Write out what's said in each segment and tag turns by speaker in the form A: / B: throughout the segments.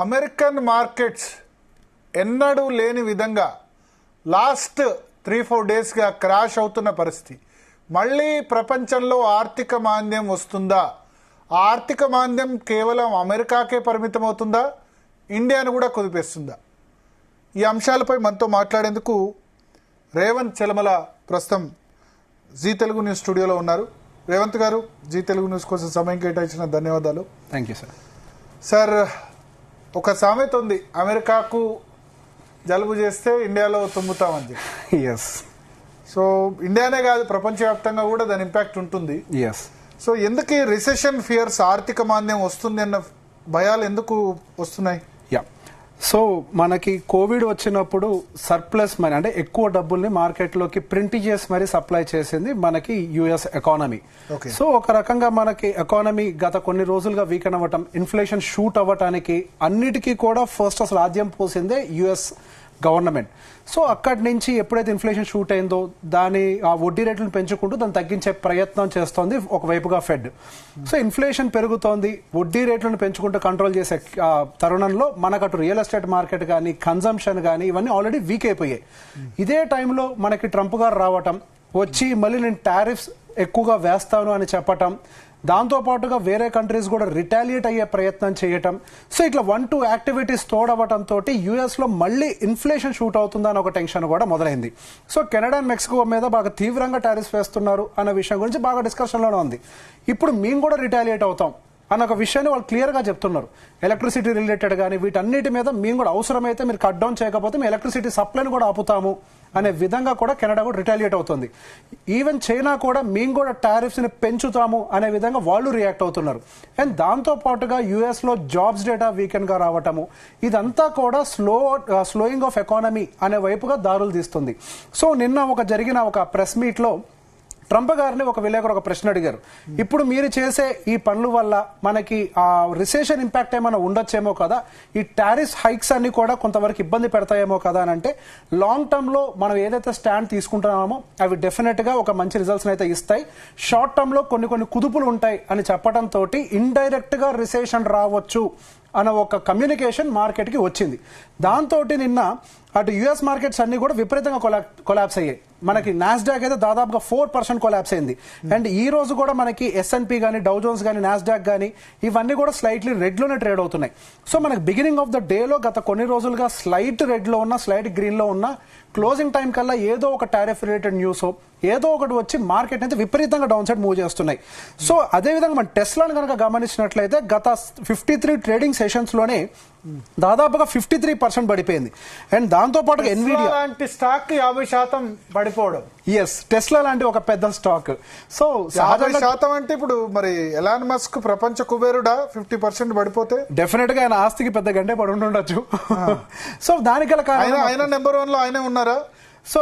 A: American markets ఎన్నడూ లేని విధంగా లాస్ట్ 3-4 డేస్గా క్రాష్ అవుతున్న పరిస్థితి. మళ్ళీ ప్రపంచంలో ఆర్థిక మాంద్యం వస్తుందా? ఆ ఆర్థిక మాంద్యం కేవలం అమెరికాకే పరిమితం అవుతుందా, ఇండియాను కూడా కుదిపేస్తుందా? ఈ అంశాలపై మనతో మాట్లాడేందుకు రేవంత్ చెలమల ప్రస్తుతం జీ తెలుగు న్యూస్ స్టూడియోలో ఉన్నారు. రేవంత్ గారు, జీ తెలుగు న్యూస్ కోసం సమయం కేటాయించిన ధన్యవాదాలు.
B: Thank you sir.
A: సార్, ఒక సామెత ఉంది, అమెరికాకు జలుబు చేస్తే ఇండియాలో తుమ్ముతామని చెప్పి.
B: ఎస్.
A: సో ఇండియానే కాదు, ప్రపంచవ్యాప్తంగా కూడా దాని ఇంపాక్ట్ ఉంటుంది.
B: ఎస్.
A: సో ఎందుకు రిసెషన్ ఫియర్స్, ఆర్థిక మాంద్యం వస్తుంది అన్న భయాలు ఎందుకు వస్తున్నాయి?
B: యా, సో మనకి కోవిడ్ వచ్చినప్పుడు సర్ప్లస్ మనీ అంటే ఎక్కువ డబ్బుల్ని మార్కెట్లోకి ప్రింట్ చేసి మరీ సప్లై చేసింది మనకి యుఎస్ ఎకానమీ. సో ఒక రకంగా మనకి ఎకానమీ గత కొన్ని రోజులుగా వీకెన్ అవ్వటం, ఇన్ఫ్లేషన్ షూట్ అవ్వటానికి అన్నిటికీ కూడా ఫస్ట్ అసలు ఆద్యం పోసిందే యుఎస్ గవర్నమెంట్. సో అక్కడి నుంచి ఎప్పుడైతే ఇన్ఫ్లేషన్ షూట్ అయిందో దాని ఆ వడ్డీ రేట్లను పెంచుకుంటూ దాన్ని తగ్గించే ప్రయత్నం చేస్తోంది ఒకవైపుగా ఫెడ్. సో ఇన్ఫ్లేషన్ పెరుగుతోంది, వడ్డీ రేట్లను పెంచుకుంటూ కంట్రోల్ చేసే తరుణంలో మనకు అటు రియల్ ఎస్టేట్ మార్కెట్ కానీ కన్జంప్షన్ కానీ ఇవన్నీ ఆల్రెడీ వీక్ అయిపోయాయి. ఇదే టైంలో మనకి ట్రంప్ గారు రావటం, వచ్చి మళ్ళీ నేను టారిఫ్స్ ఎక్కువగా వేస్తాను అని చెప్పటం, దాంతో పాటుగా వేరే కంట్రీస్ కూడా రిటాలియేట్ అయ్యే ప్రయత్నం చేయటం, సో ఇట్లా 1-2 యాక్టివిటీస్ తోడవటంతో యుఎస్ లో మళ్ళీ ఇన్ఫ్లేషన్ షూట్ అవుతుందా అని ఒక టెన్షన్ కూడా మొదలైంది. సో కెనడా అండ్ మెక్సికో మీద బాగా తీవ్రంగా టారిఫ్స్ వేస్తున్నారు అన్న విషయం గురించి బాగా డిస్కషన్లోనే ఉంది. ఇప్పుడు మేము కూడా రిటాలియేట్ అవుతాం అన్న ఒక విషయాన్ని వాళ్ళు క్లియర్గా చెప్తున్నారు. ఎలక్ట్రిసిటీ రిలేటెడ్ కానీ వీటన్నిటి మీద మేము కూడా అవసరమైతే మీరు కట్ డౌన్ చేయకపోతే మేము ఎలక్ట్రిసిటీ సప్లైని కూడా ఆపుతాము అనే విధంగా కూడా కెనడా కూడా రిటాలియేట్ అవుతుంది. ఈవెన్ చైనా కూడా మేము కూడా టారిఫ్స్ ని పెంచుతాము అనే విధంగా వాళ్ళు రియాక్ట్ అవుతున్నారు. అండ్ దాంతో పాటుగా యుఎస్ లో జాబ్స్ డేటా వీకెండ్ గా రావటము, ఇదంతా కూడా స్లోయింగ్ ఆఫ్ ఎకానమీ అనే వైపుగా దారులు తీస్తుంది. సో నిన్న జరిగిన ఒక ప్రెస్ మీట్ లో ట్రంప్ గారిని ఒక విలేకరు ఒక ప్రశ్న అడిగారు. ఇప్పుడు మీరు చేసే ఈ పనుల వల్ల మనకి ఆ రిసెషన్ ఇంపాక్ట్ ఏమైనా ఉండొచ్చేమో కదా, ఈ టారిఫ్ హైక్స్ అన్ని కూడా కొంతవరకు ఇబ్బంది పెడతాయేమో కదా అని అంటే, లాంగ్ టర్మ్ లో మనం ఏదైతే స్టాండ్ తీసుకుంటున్నామో అవి డెఫినెట్ గా ఒక మంచి రిజల్ట్స్ అయితే ఇస్తాయి. షార్ట్ టర్మ్ లో కొన్ని కుదుపులు ఉంటాయి అని చెప్పడంతో ఇండైరెక్ట్ గా రిసెషన్ రావచ్చు అన్న ఒక కమ్యూనికేషన్ మార్కెట్ కి వచ్చింది. దాంతో నిన్న అటు యుఎస్ మార్కెట్స్ అన్ని కూడా విపరీతంగా కొలాప్స్ అయ్యాయి. మనకి నాస్డాక్ అయితే దాదాపుగా 4% కొలాప్స్ అయింది. అండ్ ఈ రోజు కూడా మనకి S&P కానీ, డౌ జోన్స్ కానీ, నాస్డాక్ కానీ ఇవన్నీ కూడా స్లైట్లీ రెడ్ లోనే ట్రేడ్ అవుతున్నాయి. సో మనకి బిగినింగ్ ఆఫ్ ద డే లో గత కొన్ని రోజులుగా స్లైట్ రెడ్ లో ఉన్న, స్లైట్ గ్రీన్ లో ఉన్న, క్లోజింగ్ టైం కల్లా ఏదో ఒక టారిఫ్ రిలేటెడ్ న్యూస్ ఏదో ఒకటి వచ్చి మార్కెట్ అయితే విపరీతంగా డౌన్ సైడ్ మూవ్ చేస్తున్నాయి. సో అదేవిధంగా మన టెస్లాను కనుక గమనించినట్లయితే గత 53 ట్రేడింగ్ సెషన్స్ లోనే దాదాపుగా 53% పడిపోయింది. అండ్ దాంతో పాటు ఎన్విడియా
A: లాంటి స్టాక్ 50% పడిపోవడం.
B: ఎస్, టెస్లా లాంటి ఒక పెద్ద స్టాక్. సో
A: 50% అంటే ఇప్పుడు మరి ఎలాన్ మస్క్ ప్రపంచ కుబేరుడా 50% పడిపోతే
B: డెఫినెట్ గా ఆయన ఆస్తికి పెద్ద గంటే పడి ఉండొచ్చు. సో దానికి
A: ఆయన నెంబర్ 1 లో ఆయనే ఉన్నారా?
B: సో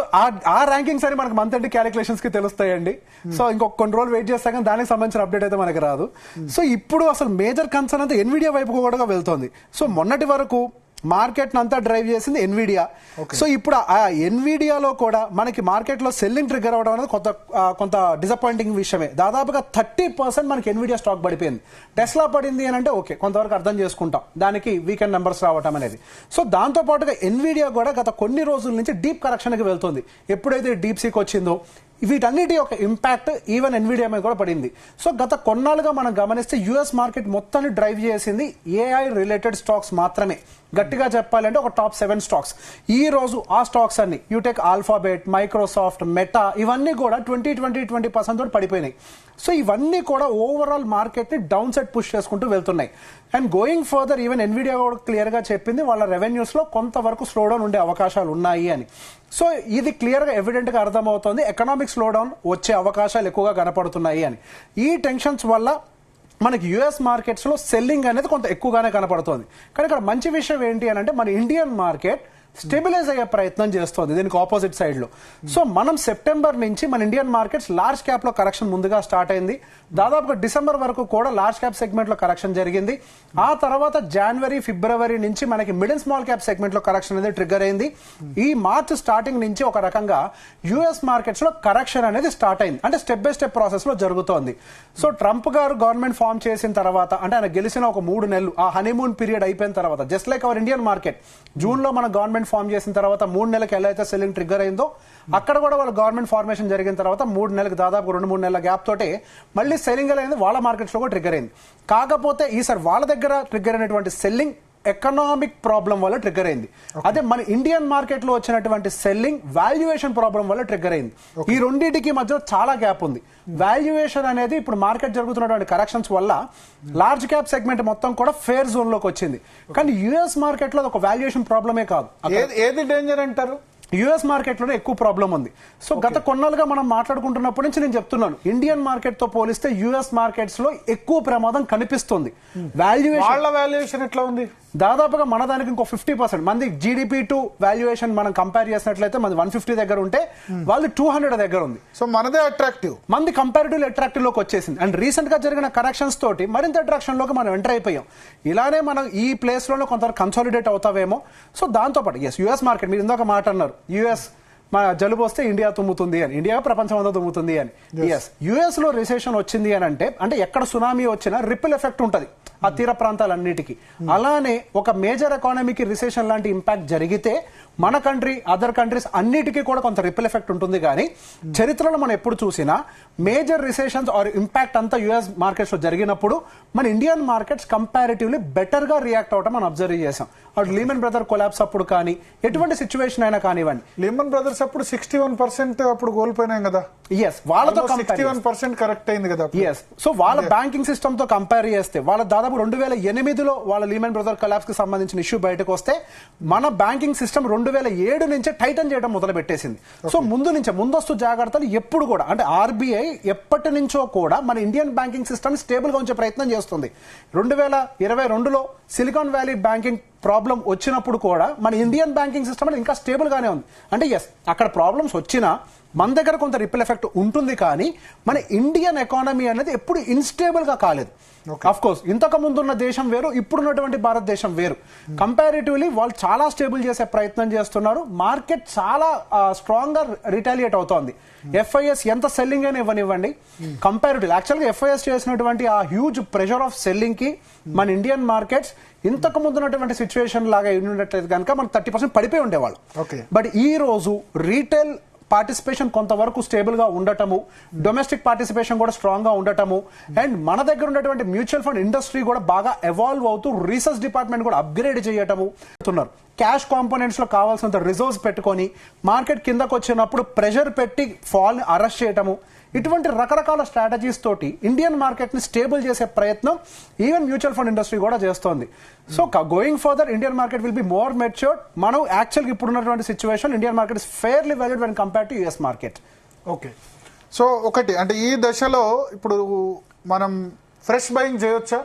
B: ఆ ర్యాంకింగ్స్ అని మనకు మంత్ ఎండ్ క్యాలిక్యులేషన్స్ కి తెలుస్తాయండి. సో ఇంకొక కొన్ని రోజులు వెయిట్ చేస్తాం కానీ దానికి సంబంధించిన అప్డేట్ అయితే మనకి రాదు. సో ఇప్పుడు అసలు మేజర్ కన్సర్న్ అంతా ఎన్విడియా వైపు కూడా వెళ్తోంది. సో మొన్నటి వరకు మార్కెట్ అంతా డ్రైవ్ చేసింది ఎన్విడియా. సో ఇప్పుడు ఆ ఎన్విడియాలో కూడా మనకి మార్కెట్ లో సెల్లింగ్ ట్రిగర్ అవడం అనేది కొంత డిసప్పాయింటింగ్ విషయమే. దాదాపుగా 30% మనకి ఎన్విడియా స్టాక్ పడిపోయింది. టెస్లా పడింది అని అంటే ఓకే, కొంతవరకు అర్థం చేసుకుంటాం, దానికి వీకెండ్ నెంబర్స్ రావటం అనేది. సో దాంతో పాటుగా ఎన్విడియా కూడా గత కొన్ని రోజుల నుంచి డీప్ కరెక్షన్ కి వెళ్తుంది. ఎప్పుడైతే డీప్ సీక్ వచ్చిందో వీటన్నిటి యొక్క ఇంపాక్ట్ ఈవెన్ ఎన్విడియా మీద కూడా పడింది. సో గత కొన్నాళ్ళుగా మనం గమనిస్తే యుఎస్ మార్కెట్ మొత్తాన్ని డ్రైవ్ చేసింది ఏఐ రిలేటెడ్ స్టాక్స్ మాత్రమే. గట్టిగా చెప్పాలంటే ఒక టాప్ 7 స్టాక్స్. ఈ రోజు ఆ స్టాక్స్ అన్ని యూటెక్, ఆల్ఫాబెట్, మైక్రోసాఫ్ట్, మెటా ఇవన్నీ కూడా 20% తోటి పడిపోయినాయి. సో ఇవన్నీ కూడా ఓవరాల్ మార్కెట్ ని డౌన్ సైడ్ పుష్ చేసుకుంటూ వెళ్తున్నాయి. And going further even Nvidia కూడా క్లియర్ గా చెప్పింది వాళ్ళ రెవెన్యూస్ లో కొంతవరకు స్లో డౌన్ ఉండే అవకాశాలు ఉన్నాయి అని. సో ఇది క్లియర్ గా ఎవిడెంట్ గా అర్థమవుతోంది, ఎకనామిక్ స్లో డౌన్ వచ్చే అవకాశాలు ఎక్కువగా కనపడుతున్నాయి అని. ఈ టెన్షన్స్ వల్ల మనకి యుఎస్ మార్కెట్స్ లో సెల్లింగ్ అనేది కొంత ఎక్కువగానే కనపడుతోంది. కానీ ఇక్కడ మంచి విషయం ఏంటి అని అంటే మన ఇండియన్ మార్కెట్ స్టెబిలైజ్ అయ్యే ప్రయత్నం చేస్తోంది దీనికి ఆపోజిట్ సైడ్ లో. సో మనం సెప్టెంబర్ నుంచి మన ఇండియన్ మార్కెట్స్ లార్జ్ క్యాప్ లో కరెక్షన్ ముందుగా స్టార్ట్ అయింది. దాదాపుగా డిసెంబర్ వరకు కూడా లార్జ్ క్యాప్ సెగ్మెంట్ లో కరెక్షన్ జరిగింది. ఆ తర్వాత జనవరి ఫిబ్రవరి నుంచి మనకి mid and small cap segment లో కరెక్షన్ అనేది ట్రిగ్గర్ అయింది. ఈ మార్చ్ స్టార్టింగ్ నుంచి ఒక రకంగా యుఎస్ మార్కెట్స్ లో కరెక్షన్ అనేది స్టార్ట్ అయింది. అంటే స్టెప్ బై స్టెప్ ప్రాసెస్ లో జరుగుతోంది. సో ట్రంప్ గారు గవర్నమెంట్ ఫామ్ చేసిన తర్వాత, అంటే ఆయన గెలిచిన ఒక 3 నెలలు ఆ హనీమూన్ పీరియడ్ అయిపోయిన తర్వాత, just like our Indian market June లో మన గవర్నమెంట్ ఫామ్ చేసిన తర్వాత 3 నెలలకు ఎలా అయితే సెల్లింగ్ ట్రిగ్గర్ అయిందో, అక్కడ కూడా వాళ్ళ గవర్నమెంట్ ఫార్మేషన్ జరిగిన తర్వాత 3 నెలలకు దాదాపు 2-3 నెలల గ్యాప్ తోటే మళ్ళీ సెల్లింగ్ అయింది. వాళ్ళ మార్కెట్స్ లో కూడా ట్రిగ్గర్ అయింది. కాకపోతే ఈసారి వాళ్ళ దగ్గర ట్రిగ్గర్ అయినటువంటి సెల్లింగ్ ఎకనామిక్ ప్రాబ్లం వల్ల ట్రిగ్గర్ అయింది. అదే మన ఇండియన్ మార్కెట్ లో వచ్చినటువంటి సెల్లింగ్ వాల్యుయేషన్ ప్రాబ్లం వల్ల ట్రిగ్గర్ అయింది. ఈ రెండింటికి మధ్య చాలా గ్యాప్ ఉంది. వాల్యుయేషన్ అనేది ఇప్పుడు మార్కెట్ జరుగుతున్నటువంటి కరెక్షన్స్ వల్ల లార్జ్ క్యాప్ సెగ్మెంట్ మొత్తం కూడా ఫేర్ జోన్ లోకి వచ్చింది. కానీ యుఎస్ మార్కెట్ లో ఒక వాల్యుయేషన్ ప్రాబ్లమే కాదు.
A: ఏది డేంజర్ అంటారు?
B: యుఎస్ మార్కెట్ లోనే ఎక్కువ ప్రాబ్లం ఉంది. సో గత కొన్నాళ్ళుగా మనం మాట్లాడుకుంటున్నప్పటి నుంచి నేను చెప్తున్నాను, ఇండియన్ మార్కెట్ తో పోలిస్తే యుఎస్ మార్కెట్స్ లో ఎక్కువ ప్రమాదం కనిపిస్తుంది.
A: వాల్యుయేషన్ ఎట్లా ఉంది?
B: దాదాపుగా మన దానికి ఇంకో 50%. మంది జీడిపి టు వాల్యుయేషన్ మనం కంపేర్ చేసినట్లయితే మనది 150 దగ్గర ఉంటే వాళ్ళు 200 దగ్గర ఉంది.
A: సో మనదే అట్రాక్టివ్,
B: మంది కంపారిటివ్ అట్రాక్టివ్ లోకి వచ్చేసింది. అండ్ రీసెంట్ గా జరిగిన కరెక్షన్స్ తోటి మరింత అట్రాక్షన్ లోకి మనం ఎంటర్ అయిపోయాం. ఇలానే మనం ఈ ప్లేస్ లోనే కొంత కన్సాలిడేట్ అవుతావేమో. సో దాంతో పాటు యుఎస్ మార్కెట్, మీరు ఇందాక మాట అన్నారు, యుఎస్ మా జలుబు వస్తే ఇండియా తుమ్ముతుంది అని, ఇండియా ప్రపంచం అంతా తుమ్ముతుంది అని. ఎస్, యుఎస్ లో రిసెషన్ వచ్చింది అని అంటే ఎక్కడ సునామీ వచ్చినా రిపిల్ ఎఫెక్ట్ ఉంటుంది ఆ తీర ప్రాంతాలన్నిటికీ. అలానే ఒక మేజర్ ఎకానమీకి రిసెషన్ లాంటి ఇంపాక్ట్ జరిగితే మన కంట్రీ, అదర్ కంట్రీస్ అన్నిటికీ కూడా కొంత రిపిల్ ఎఫెక్ట్ ఉంటుంది. కానీ చరిత్రలో మనం ఎప్పుడు చూసినా మేజర్ రిసెషన్స్ ఆర్ ఇంపాక్ట్ అంతా యుఎస్ మార్కెట్స్ లో జరిగినప్పుడు మన ఇండియన్ మార్కెట్స్ కంపారిటివ్లీ బెటర్ గా రియాక్ట్ అవటం మనం అబ్జర్వ్ చేసాం. అటు లీమన్ బ్రదర్ కొలాప్స్ అప్పుడు కానీ, ఎటువంటి సిచ్యువేషన్ అయినా కానివ్వండి.
A: లీమన్ బ్రదర్స్ అప్పుడు 61% అప్పుడు కోల్పోయినాం కదా.
B: ఎస్, వాళ్ళతో
A: 61% కరెక్ట్ అయింది కదా.
B: ఎస్, సో వాళ్ళ బ్యాంకింగ్ సిస్టమ్ తో కంపేర్ చేస్తే వాళ్ళ దాదాపు 2008లో వాళ్ళ లీమన్ బ్రదర్ కొలాప్స్ కి సంబంధించిన ఇష్యూ బయటకు వస్తే మన బ్యాంకింగ్ సిస్టమ్ 2007 నుంచే టైటన్ చేయడం మొదలు పెట్టేసింది. సో ముందస్తు జాగ్రత్తలు ఎప్పుడు కూడా, అంటే ఆర్బీఐ ఎప్పటి నుంచో కూడా మన ఇండియన్ బ్యాంకింగ్ సిస్టమ్ స్టేబుల్ గా ఉంచే ప్రయత్నం చేస్తుంది. 2022లో సిలికాన్ వ్యాలీ బ్యాంకింగ్ ప్రాబ్లం వచ్చినప్పుడు కూడా మన ఇండియన్ బ్యాంకింగ్ సిస్టమ్ అనేది ఇంకా స్టేబుల్ గానే ఉంది. అంటే ఎస్, అక్కడ ప్రాబ్లమ్స్ వచ్చినా మన దగ్గర కొంత రిపిల్ ఎఫెక్ట్ ఉంటుంది. కానీ మన ఇండియన్ ఎకానమీ అనేది ఎప్పుడు ఇన్స్టేబుల్ గా కాలేదు. అఫ్ కోర్స్ ఇంతకు ముందు ఉన్న దేశం వేరు, ఇప్పుడున్నటువంటి భారతదేశం వేరు. కంపారిటివ్లీ వాళ్ళు చాలా స్టేబుల్ చేసే ప్రయత్నం చేస్తున్నారు. మార్కెట్ చాలా స్ట్రాంగ్ గా రిటాలియేట్ అవుతోంది. ఎఫ్ఐఎస్ ఎంత సెల్లింగ్ అయినా ఇవ్వనివ్వండి, కంపారిటివ్ యాక్చువల్గా ఎఫ్ఐఎస్ చేసినటువంటి ఆ హ్యూజ్ ప్రెషర్ ఆఫ్ సెల్లింగ్ కి మన ఇండియన్ మార్కెట్స్ ఇంతకు ముందు ఉన్నటువంటి సిచ్యువేషన్ లాగా ఉన్నట్లయితే కనుక మనం 30% పడిపోయి ఉండేవాళ్ళు. బట్ ఈ రోజు రీటైల్ పార్టిసిపేషన్ కొంతవరకు స్టేబుల్ గా ఉండటము, డొమెస్టిక్ పార్టిసిపేషన్ కూడా స్ట్రాంగ్ గా ఉండటము, అండ్ మన దగ్గర ఉన్నటువంటి మ్యూచువల్ ఫండ్ ఇండస్ట్రీ కూడా బాగా ఎవాల్వ్ అవుతూ రీసెర్చ్ డిపార్ట్మెంట్ కూడా అప్గ్రేడ్ చేయటము చెప్తున్నారు. క్యాష్ కాంపోనెంట్స్ లో కావాల్సినంత రిజర్వ్స్ పెట్టుకొని మార్కెట్ కిందకు వచ్చినప్పుడు ప్రెషర్ పెట్టి ఫాల్ ని అరెస్ట్ చేయటము, ఇటువంటి రకరకాల స్ట్రాటజీస్ తోటి ఇండియన్ మార్కెట్ ని స్టేబుల్ చేసే ప్రయత్నం ఈవెన్ మ్యూచువల్ ఫండ్ ఇండస్ట్రీ కూడా చేస్తోంది. So going further Indian market will be more matured. మనం యాక్చువల్గా ఇప్పుడున్నటువంటి situation Indian market is fairly valued when compare to US market.
A: Okay, so ఒకటి అంటే ఈ దశలో ఇప్పుడు మనం ఫ్రెష్ బయింగ్ చేయొచ్చా?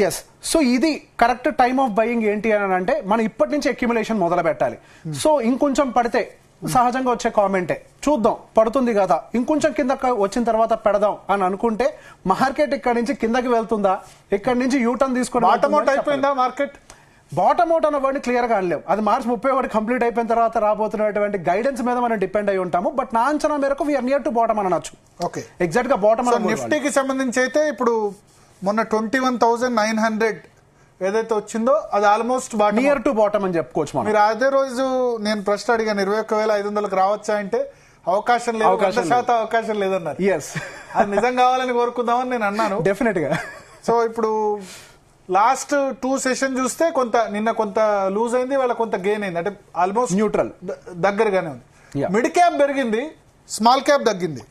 B: ఎస్, సో ఇది కరెక్ట్ టైమ్ ఆఫ్ బయింగ్ ఏంటి అని అంటే మనం ఇప్పటి నుంచి అక్యుములేషన్ మొదలు పెట్టాలి. సో ఇంకొంచెం పడితే సహజంగా వచ్చే కామెంటే, చూద్దాం పడుతుంది కదా ఇంకొంచెం కింద వచ్చిన తర్వాత పెడదాం అని అనుకుంటే మార్కెట్ ఇక్కడ నుంచి కిందకి వెళ్తుందా, ఇక్కడ నుంచి యూటర్న్ తీసుకుని
A: బాటమ్ అవుట్ అయిపోయిందా మార్కెట్?
B: బాటమ్ అవుట్ అన్న వర్డ్ క్లియర్ గా అనలేము. అది మార్చి 31 కంప్లీట్ అయిపోయిన తర్వాత రాబోతున్నటువంటి గైడెన్స్ మీద మనం డిపెండ్ అయి ఉంటాము. బట్ నా అంచనా మేరకు వీఆర్ నియర్ టు బాటమ్ అనొచ్చు.
A: ఓకే,
B: ఎగ్జాక్ట్ గా బాటమ్.
A: నిఫ్టీకి సంబంధించి అయితే ఇప్పుడు మొన్న 21,900 ఏదైతే వచ్చిందో అది ఆల్మోస్ట్
B: నియర్ టు బాటమ్ అని చెప్పుకోవచ్చు.
A: మీరు అదే రోజు నేను ప్రశ్న అడిగాను 21,500 రావచ్చా అంటే అవకాశం లేదు, 100% అవకాశం లేదన్నారు. అది నిజం కావాలని కోరుకుందామని నేను అన్నాను
B: డెఫినెట్ గా.
A: సో ఇప్పుడు లాస్ట్ 2 సెషన్ చూస్తే కొంత నిన్న కొంత లూజ్ అయింది, వాళ్ళ కొంత గెయిన్ అయింది, అంటే ఆల్మోస్ట్
B: న్యూట్రల్
A: దగ్గరగానే ఉంది. మిడ్ క్యాప్ పెరిగింది, స్మాల్ క్యాప్ తగ్గింది.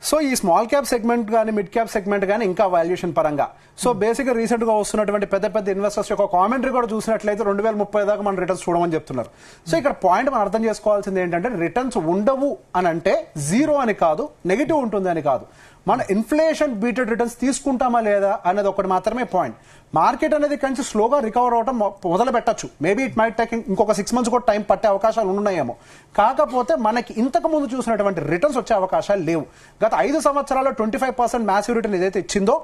B: సో ఈ స్మాల్ క్యాప్ సెగ్మెంట్ కానీ మిడ్ క్యాప్ సెగ్మెంట్ కానీ ఇంకా వాల్యుయేషన్ పరంగా సో బేసిక్ గా రీసెంట్ గా వస్తున్నటువంటి పెద్ద పెద్ద ఇన్వెస్టర్స్ యొక్క కామెంటరీ కూడా చూసినట్లయితే 2030 దాకా మనం రిటర్న్స్ చూడమని చెప్తున్నారు. సో ఇక్కడ పాయింట్ మనం అర్థం చేసుకోవాల్సింది ఏంటంటే రిటర్న్స్ ఉండవు అని అంటే జీరో అని కాదు, నెగిటివ్ ఉంటుంది అని కాదు. మన ఇన్ఫ్లేషన్ బీటెడ్ రిటర్న్స్ తీసుకుంటామా లేదా అనేది ఒకటి మాత్రమే పాయింట్. మార్కెట్ అనేది కొంచెం స్లోగా రికవర్ అవడం మొదలు పెట్టచ్చు. మేబీ ఇట్ మైట్ టేక్ ఇంకొక 6 months కూడా టైం పట్టే అవకాశాలు ఉన్నాయేమో. కాకపోతే మనకి ఇంతకు ముందు చూసినటువంటి రిటర్న్స్ వచ్చే అవకాశాలు లేవు. గత 5 సంవత్సరాల్లో 25% మ్యాసివ్ రిటర్న్ ఏదైతే ఇచ్చిందో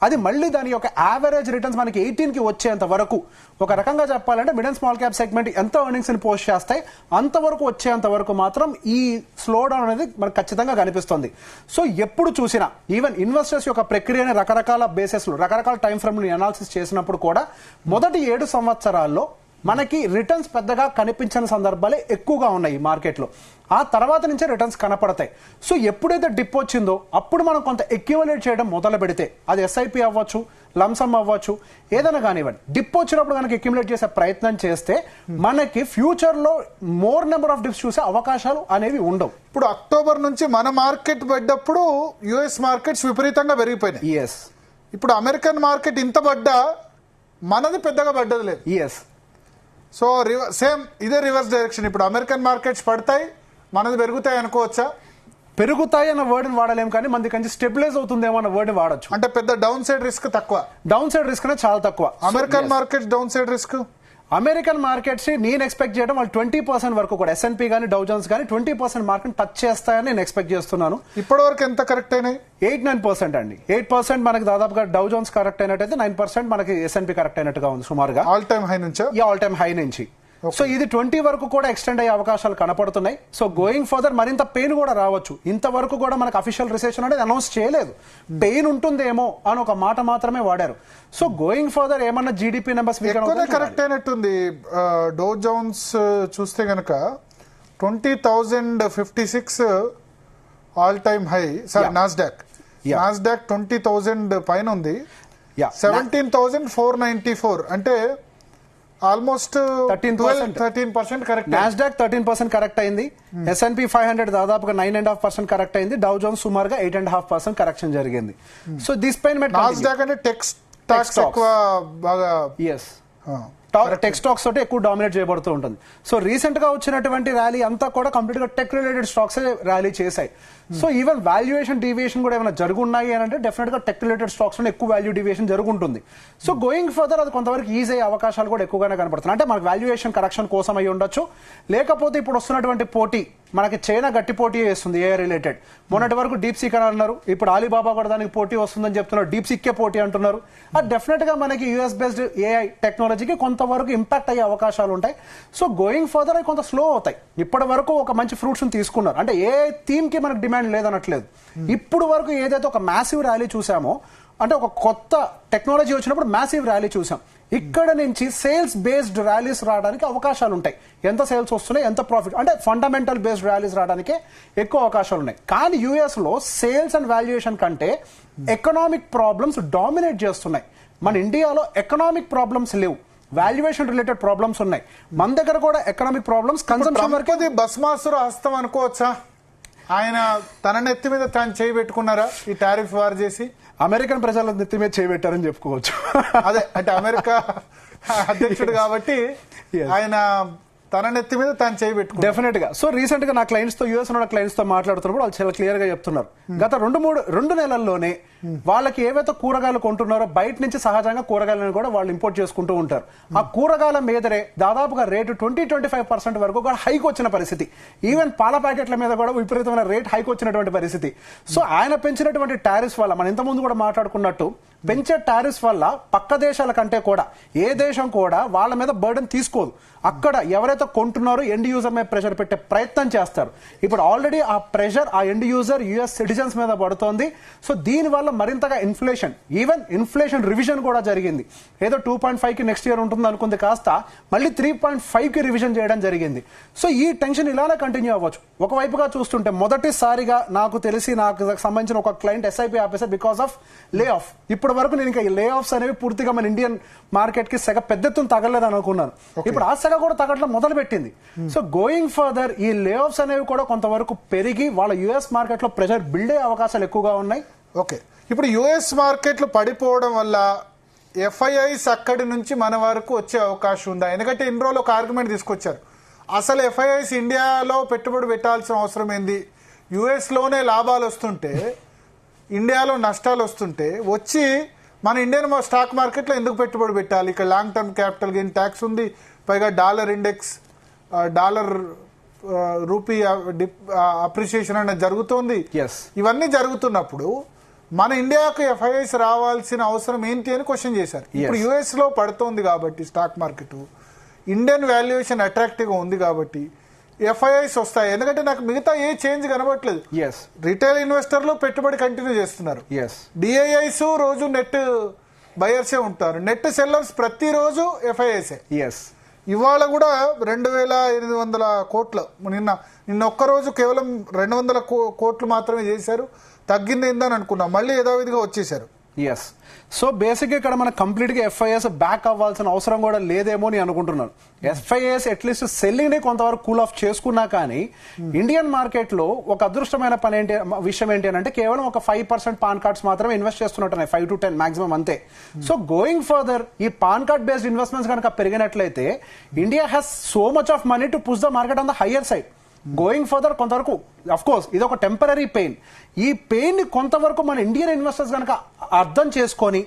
B: అది మళ్ళీ దాని యొక్క యావరేజ్ రిటర్న్స్ మనకి 18కి వచ్చేంత వరకు, ఒక రకంగా చెప్పాలంటే mid and small cap segment ఎంత ఎర్నింగ్స్ ని పోస్ట్ చేస్తాయి అంతవరకు వచ్చేంత వరకు మాత్రం ఈ స్లో డౌన్ అనేది మనకు ఖచ్చితంగా కనిపిస్తుంది. సో ఎప్పుడు చూసినా ఈవెన్ ఇన్వెస్టర్స్ యొక్క ప్రక్రియని రకరకాల బేసెస్ లో రకరకాల టైం ఫ్రేమ్ అనాలిసిస్ చేసినప్పుడు కూడా మొదటి 7 సంవత్సరాల్లో మనకి రిటర్న్స్ పెద్దగా కనిపించని సందర్భాలే ఎక్కువగా ఉన్నాయి మార్కెట్లో. ఆ తర్వాత నుంచే రిటర్న్స్ కనపడతాయి. సో ఎప్పుడైతే డిప్ వచ్చిందో అప్పుడు మనం కొంత ఎక్యుములేట్ చేయడం మొదలు పెడితే, అది ఎస్ఐపి అవ్వచ్చు, లంసమ్ అవ్వచ్చు, ఏదైనా కానివ్వండి, డిప్ వచ్చినప్పుడు కనుక ఎక్యుములేట్ చేసే ప్రయత్నం చేస్తే మనకి ఫ్యూచర్ లో మోర్ నెంబర్ ఆఫ్ డిప్స్ చూసే అవకాశాలు అనేవి ఉండవు.
A: ఇప్పుడు అక్టోబర్ నుంచి మన మార్కెట్ పడ్డప్పుడు యుఎస్ మార్కెట్స్ విపరీతంగా పెరిగిపోయినాయి.
B: ఎస్.
A: ఇప్పుడు అమెరికన్ మార్కెట్ ఇంత పడ్డా మనది పెద్దగా పడ్డది లేదు.
B: ఎస్.
A: సో సేమ్ ఇదే రివర్స్ డైరెక్షన్. ఇప్పుడు అమెరికన్ మార్కెట్స్ పడతాయి, మనది పెరుగుతాయి అనుకోవచ్చా?
B: పెరుగుతాయి అన్న వర్డ్ వాడలేం, కానీ మనది కొంచెం స్టెబిలైజ్ అవుతుందేమో అన్న వర్డ్ వాడచ్చు.
A: అంటే పెద్ద డౌన్ సైడ్ రిస్క్ తక్కువ.
B: డౌన్ సైడ్ రిస్క్ అనేది చాలా తక్కువ.
A: American markets down side risk,
B: American markets నేను ఎక్స్పెక్ట్ చేయడం వాళ్ళు 20% వరకు కూడా S&P కానీ డౌ జోన్స్ కానీ 20% మార్కెట్ టచ్ చేస్తాయని నేను ఎక్స్పెక్ట్ చేస్తున్నాను.
A: ఇప్పటి వరకు ఎంత కరెక్ట్ అయినాయి?
B: 8-9% అండి. 8% మనకి దాదాపుగా డౌ జోన్స్ కరెక్ట్ అయినట్టయితే 9% మనకి S&P కరెక్ట్ అయినట్టుగా ఉంది సుమారుగా.
A: ఆల్ టైమ్ హై నుంచి
B: ఆల్ టైమ్ హై నుంచి. సో ఇది 20 వరకు కూడా ఎక్స్టెండ్ అయ్యే అవకాశాలు కనపడుతున్నాయి. సో గోయింగ్ ఫర్దర్ మరింత పెయిన్ కూడా రావచ్చు. ఇంతవరకు కూడా మనకు అఫీషియల్ రిసెషన్ అనేది అనౌన్స్ చేయలేదు. పెయిన్ ఉంటుందేమో అని ఒక మాట మాత్రమే వాడారు. సో గోయింగ్ ఫర్దర్ ఏమన్నా జీడిపి నెంబర్స్
A: కరెక్ట్ అయినట్టుంది. డౌ జోన్స్ చూస్తే గనక 20,056 all time high. Sorry, Nasdaq 20,000 పైన ఉంది. 17,494 అంటే ఆల్మోస్ట్ 13% కరెక్ట్.
B: నాస్డాక్ 13% కరెక్ట్ అయింది. S&P 500 దాదాపుగా 9.5% కరెక్ట్ అయింది. డౌ జోన్స్ సుమారుగా 8.5% కరెక్షన్ జరిగింది. సో దిస్ పైన్
A: నాస్డాక్ అంటే టెక్ స్టాక్స్ ఎక్కువ బాగా
B: టెక్ స్టాక్స్ తోటి ఎక్కువ డామినేట్ చేయబడుతూ ఉంటుంది. సో రీసెంట్ గా వచ్చినటువంటి ర్యాలీ అంతా కూడా కంప్లీట్ గా టెక్ రిలేటెడ్ స్టాక్స్ ర్యాలీ చేశాయి. సో ఈవెన్ వాల్యుయేషన్ డివియేషన్ కూడా ఏమైనా జరుగున్నాయి అని అంటే డెఫినెట్ గా టెక్ రిలేటెడ్ స్టాక్స్ లో ఎక్కువ వాల్యూ డివియేషన్ జరుగుంటుంది. సో గోయింగ్ ఫర్దర్ అది కొంతవరకు ఈజీ అయ్యే అవకాశాలు కూడా ఎక్కువగానే కనపడుతున్నాయి. అంటే మనకు వాల్యుయేషన్ కరెక్షన్ కోసం అయి ఉండొచ్చు, లేకపోతే ఇప్పుడు వస్తున్నటువంటి పోటీ మనకి చైనా గట్టి పోటీ చేస్తుంది ఏఐ రిలేటెడ్. మొన్నటి వరకు డీప్ సీక్ అని అన్నారు, ఇప్పుడు అలీబాబా కూడా దానికి పోటీ వస్తుందని చెప్తున్నారు. డీప్ సీక్కే పోటీ అంటున్నారు. అది డెఫినెట్ గా మనకి యూఎస్ బేస్డ్ ఏఐ టెక్నాలజీకి కొంతవరకు ఇంపాక్ట్ అయ్యే అవకాశాలు ఉంటాయి. సో గోయింగ్ ఫర్దర్ అవి కొంత స్లో అవుతాయి. ఇప్పటి వరకు ఒక మంచి ఫ్రూట్స్ తీసుకున్నారు, అంటే ఏ థీమ్ కి మనకు డిమాండ్ లేదనట్లేదు. ఇప్పుడు వరకు ఏదైతే ఒక మ్యాసివ్ ర్యాలీ చూసామో, అంటే ఒక కొత్త టెక్నాలజీ వచ్చినప్పుడు మ్యాసివ్ ర్యాలీ చూసాం. ఇక్కడ నుంచి సేల్స్ బేస్డ్ ర్యాలీస్ రావడానికి అవకాశాలు ఉంటాయి. ఎంత సేల్స్ వస్తున్నాయి, ఎంత ప్రాఫిట్, అంటే ఫండమెంటల్ బేస్డ్ ర్యాలీస్ రావడానికి ఎక్కువ అవకాశాలు ఉన్నాయి. కానీ యూఎస్ లో సేల్స్ అండ్ వాల్యుయేషన్ కంటే ఎకనామిక్ ప్రాబ్లమ్స్ డామినేట్ చేస్తున్నాయి. మన ఇండియాలో ఎకనామిక్ ప్రాబ్లమ్స్ లేవు, వాల్యుయేషన్ రిలేటెడ్ ప్రాబ్లమ్స్ ఉన్నాయి. మన దగ్గర కూడా ఎకనామిక్ ప్రాబ్లమ్స్ కన్సంప్షన్ వరకు.
A: బస్మాసురు హస్తం అనుకోవచ్చా? ఆయన తన నెత్తి మీద తాను చేయి పెట్టుకున్నారా ఈ టారిఫ్ వార్ చేసి?
B: అమెరికన్ ప్రజల నెత్తి మీద చేయబెట్టారని చెప్పుకోవచ్చు.
A: అదే, అంటే అమెరికా అధ్యక్షుడు కాబట్టి ఆయన తన నెత్తి మీద తాను చేయి పెట్టుకున్నారు
B: డెఫినెట్ గా. సో రీసెంట్ గా నా క్లయింట్స్ తో యూఎస్ ఉన్న క్లయింట్స్ తో మాట్లాడుతున్నప్పుడు వాళ్ళు చాలా క్లియర్ గా చెప్తున్నారు, గత 2 నెలల్లోనే వాళ్ళకి ఏవైతే కూరగాయలు కొంటున్నారో బయట నుంచి సహజంగా కూరగాయలను కూడా వాళ్ళు ఇంపోర్ట్ చేసుకుంటూ ఉంటారు. ఆ కూరగాయల మీదనే దాదాపుగా రేటు 20-25% వరకు కూడా హైక్ వచ్చిన పరిస్థితి. ఈవెన్ పాల ప్యాకెట్ల మీద కూడా విపరీతమైన రేట్ హైక్ వచ్చినటువంటి పరిస్థితి. సో ఆయన పెంచినటువంటి టారిఫ్స్ వల్ల, మనం ఇంతకుముందు కూడా మాట్లాడుకున్నట్టు, పెంచే టారిఫ్స్ వల్ల పక్క దేశాల కంటే కూడా ఏ దేశం కూడా వాళ్ళ మీద బర్డెన్ తీసుకోదు. అక్కడ ఎవరైతే కొంటున్నారో ఎండ్ యూజర్ మీద ప్రెషర్ పెట్టే ప్రయత్నం చేస్తారు. ఇప్పుడు ఆల్రెడీ ఆ ప్రెషర్ ఆ ఎండ్ యూజర్ యుఎస్ సిటిజన్స్ మీద పడుతోంది. సో దీని వల్ల మరింతగా ఇన్ఫ్లేషన్, ఈవెన్ ఇన్ఫ్లేషన్ రివిజన్ కూడా జరిగింది. ఏదో 2.5 కి నెక్స్ట్ ఇయర్ ఉంటుంది అనుకుంది, కాస్త మళ్ళీ 3.5 కి రివిజన్ చేయడం జరిగింది. సో ఈ టెన్షన్ ఇలానే కంటిన్యూ అవ్వచ్చు. ఒకవైపుగా చూస్తుంటే మొదటిసారిగా నాకు తెలిసి నాకు సంబంధించిన ఒక క్లయింట్ ఎస్ఐపి ఆపేసారు బికాస్ ఆఫ్ లే ఆఫ్. ఇప్పటి వరకు నేను ఇంకా లే ఆఫ్స్ అనేవి పూర్తిగా మన ఇండియన్ మార్కెట్ కి సెగ పెద్ద ఎత్తున తగలేదు అనుకున్నాను. ఇప్పుడు ఆ సెగ కూడా తగ్గడం మొదలు పెట్టింది. సో గోయింగ్ ఫర్దర్ ఈ లే ఆఫ్స్ అనేవి కూడా కొంతవరకు పెరిగి వాళ్ళ యుఎస్ మార్కెట్ లో ప్రెషర్ బిల్డ్ అయ్యే అవకాశాలు ఎక్కువగా ఉన్నాయి.
A: ఓకే, ఇప్పుడు యుఎస్ మార్కెట్లు పడిపోవడం వల్ల ఎఫ్ఐఐస్ అక్కడి నుంచి మన వరకు వచ్చే అవకాశం ఉందా? ఎందుకంటే ఇన్ని రోజులు ఒక ఆర్గ్యుమెంట్ తీసుకొచ్చారు, అసలు ఎఫ్ఐఐస్ ఇండియాలో పెట్టుబడి పెట్టాల్సిన అవసరం ఏంది, యుఎస్ లోనే లాభాలు వస్తుంటే ఇండియాలో నష్టాలు వస్తుంటే వచ్చి మన ఇండియన్ స్టాక్ మార్కెట్లో ఎందుకు పెట్టుబడి పెట్టాలి? ఇక్కడ long term capital gain tax ఉంది, పైగా dollar index, dollar rupee appreciation అనేది జరుగుతోంది. ఇవన్నీ జరుగుతున్నప్పుడు మన ఇండియాకు ఎఫ్ఐఐస్ రావాల్సిన అవసరం ఏంటి అని క్వశ్చన్ చేశారు. ఇప్పుడు యుఎస్ లో పడుతోంది కాబట్టి stock market, Indian valuation attractive గా ఉంది కాబట్టి ఎఫ్ఐఐస్ వస్తాయి. ఎందుకంటే నాకు మిగతా ఏ చేంజ్ కనబడట్లేదు. రిటైల్ ఇన్వెస్టర్లు పెట్టుబడి కంటిన్యూ చేస్తున్నారు. డిఐఐస్ రోజు నెట్ బయర్సే ఉంటారు, నెట్ సెల్లర్స్ ప్రతిరోజు ఎఫ్ఐఐసే. ఇవాళ కూడా 2,800 కోట్లు, నిన్న ఒక్కరోజు కేవలం 200 కోట్లు మాత్రమే చేశారు. తగ్గింది ఏందని అనుకున్నాం, మళ్ళీ యథావిధిగా వచ్చేసారు.
B: సో బేసిక్ గా ఇక్కడ మన కంప్లీట్ గా ఎఫ్ఐఎస్ బ్యాక్ అవ్వాల్సిన అవసరం కూడా లేదేమో అని అనుకుంటున్నాను. ఎఫ్ఐఎస్ అట్లీస్ట్ సెల్లింగ్ ని కొంతవరకు కూల్ ఆఫ్ చేసుకున్నా కానీ ఇండియన్ మార్కెట్ లో ఒక అదృష్టమైన విషయం ఏంటి అని అంటే కేవలం ఒక 5% పాన్ కార్డ్స్ మాత్రమే ఇన్వెస్ట్ చేస్తున్నట్టున్నాయి, 5 to 10 మాక్సిమం అంతే. సో గోయింగ్ ఫర్దర్ ఈ పాన్ కార్డ్ బేస్డ్ ఇన్వెస్ట్మెంట్స్ కనుక పెరిగినట్లయితే India has so much of money to push the market on the higher side. Going further కొంతవరకు అఫ్ కోర్స్ ఇది ఒక టెంపరీ పెయిన్. ఈ పెయిన్ ని కొంతవరకు మన ఇండియన్ ఇన్వెస్టర్స్ కనుక అర్థం చేసుకొని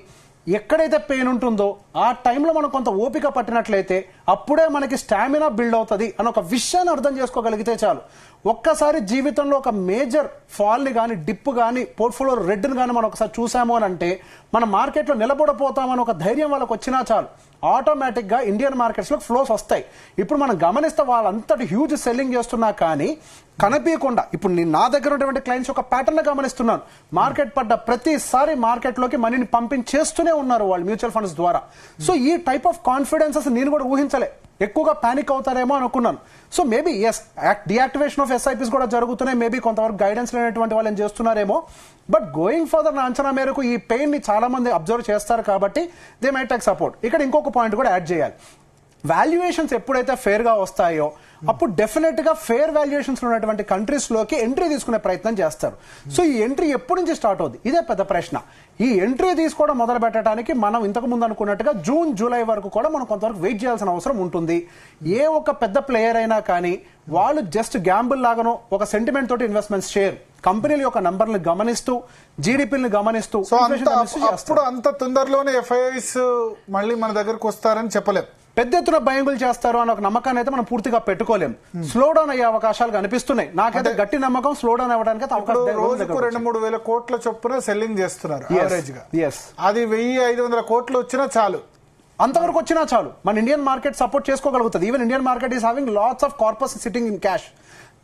B: ఎక్కడైతే పెయిన్ ఉంటుందో ఆ టైంలో మనం కొంత ఓపిక పట్టినట్లయితే అప్పుడే మనకి స్టామినా బిల్డ్ అవుతుంది అని ఒక విషయాన్ని అర్థం చేసుకోగలిగితే చాలు. ఒక్కసారి జీవితంలో ఒక మేజర్ ఫాల్ ని కానీ డిప్ కానీ పోర్ట్ఫోలియో రెడ్ ని కానీ మనం ఒకసారి చూసాము అని అంటే మన మార్కెట్లో నిలబడిపోతామని ఒక ధైర్యం వాళ్ళకి వచ్చినా చాలు, ఆటోమేటిక్ గా ఇండియన్ మార్కెట్స్ లో ఫ్లోస్ వస్తాయి. ఇప్పుడు మనం గమనిస్తే వాళ్ళంతటి హ్యూజ్ సెల్లింగ్ చేస్తున్నా కానీ కనిపించకుండా ఇప్పుడు నేను నా దగ్గర ఉన్నటువంటి క్లయింట్స్ ఒక ప్యాటర్న్ గమనిస్తున్నాను. మార్కెట్ పడ్డ ప్రతిసారి మార్కెట్ లోకి మనీని పంపించేస్తూనే ఉన్నారు వాళ్ళు మ్యూచువల్ ఫండ్స్ ద్వారా. సో ఈ టైప్ ఆఫ్ కాన్ఫిడెన్సెస్ నేను కూడా ఊహించలే, ఎక్కువగా పానిక్ అవుతారేమో అనుకున్నాను. So maybe deactivation of SIPs కూడా జరుగుతున్నాయి, మేబీ కొంతవరకు గైడెన్స్ లేనటువంటి వాళ్ళు ఏం చేస్తున్నారేమో. బట్ గోయింగ్ ఫర్దర్ నా అంచనా మేరకు ఈ పెయిన్ ని చాలా మంది అబ్జర్వ్ చేస్తారు కాబట్టి దే మైట్ టేక్ సపోర్ట్. ఇక్కడ ఇంకొక పాయింట్ కూడా యాడ్ చేయాలి. వాల్యుయేషన్స్ ఎప్పుడైతే ఫేర్ గా వస్తాయో అప్పుడు డెఫినెట్ గా ఫేర్ వాల్యుయేషన్స్ ఉన్నటువంటి కంట్రీస్ లోకి ఎంట్రీ తీసుకునే ప్రయత్నం చేస్తారు. సో ఈ ఎంట్రీ ఎప్పటి నుంచి స్టార్ట్ అవుతుంది, ఇదే పెద్ద ప్రశ్న. ఈ ఎంట్రీ తీసుకోవడం మొదలు పెట్టడానికి మనం ఇంతకు ముందు అనుకున్నట్టుగా జూన్ జూలై వరకు కూడా మనం కొంతవరకు వెయిట్ చేయాల్సిన అవసరం ఉంటుంది. ఏ ఒక పెద్ద ప్లేయర్ అయినా కానీ వాళ్ళు జస్ట్ గ్యాంబుల్ లాగానో ఒక సెంటిమెంట్ తోటి ఇన్వెస్ట్మెంట్స్ చేయరు. కంపెనీల యొక్క నంబర్లను గమనిస్తూ జీడిపిని గమనిస్తూ
A: అప్పుడు అంత తొందరలోనే ఎఫ్ఐఐస్ మళ్ళీ మన దగ్గరకు వస్తారని చెప్పలేం.
B: పెద్ద ఎత్తున బయింగులు చేస్తారు అన్న ఒక నమ్మకాన్ని అయితే మనం పూర్తిగా పెట్టుకోలేం. స్లో డౌన్ అయ్యే అవకాశాలు కనిపిస్తున్నాయి. నాకైతే గట్టి నమ్మకం స్లో డౌన్ అవ్వడానికి
A: రోజుకు 2-3 వేల కోట్ల చొప్పున సెల్లింగ్ చేస్తున్నారు యావరేజ్ గా. అది 1,500 కోట్లు వచ్చినా చాలు,
B: అంతవరకు వచ్చినా చాలు మన ఇండియన్ మార్కెట్ సపోర్ట్ చేసుకోగలుగుతుంది. Even Indian market is having lots of corpus sitting in cash.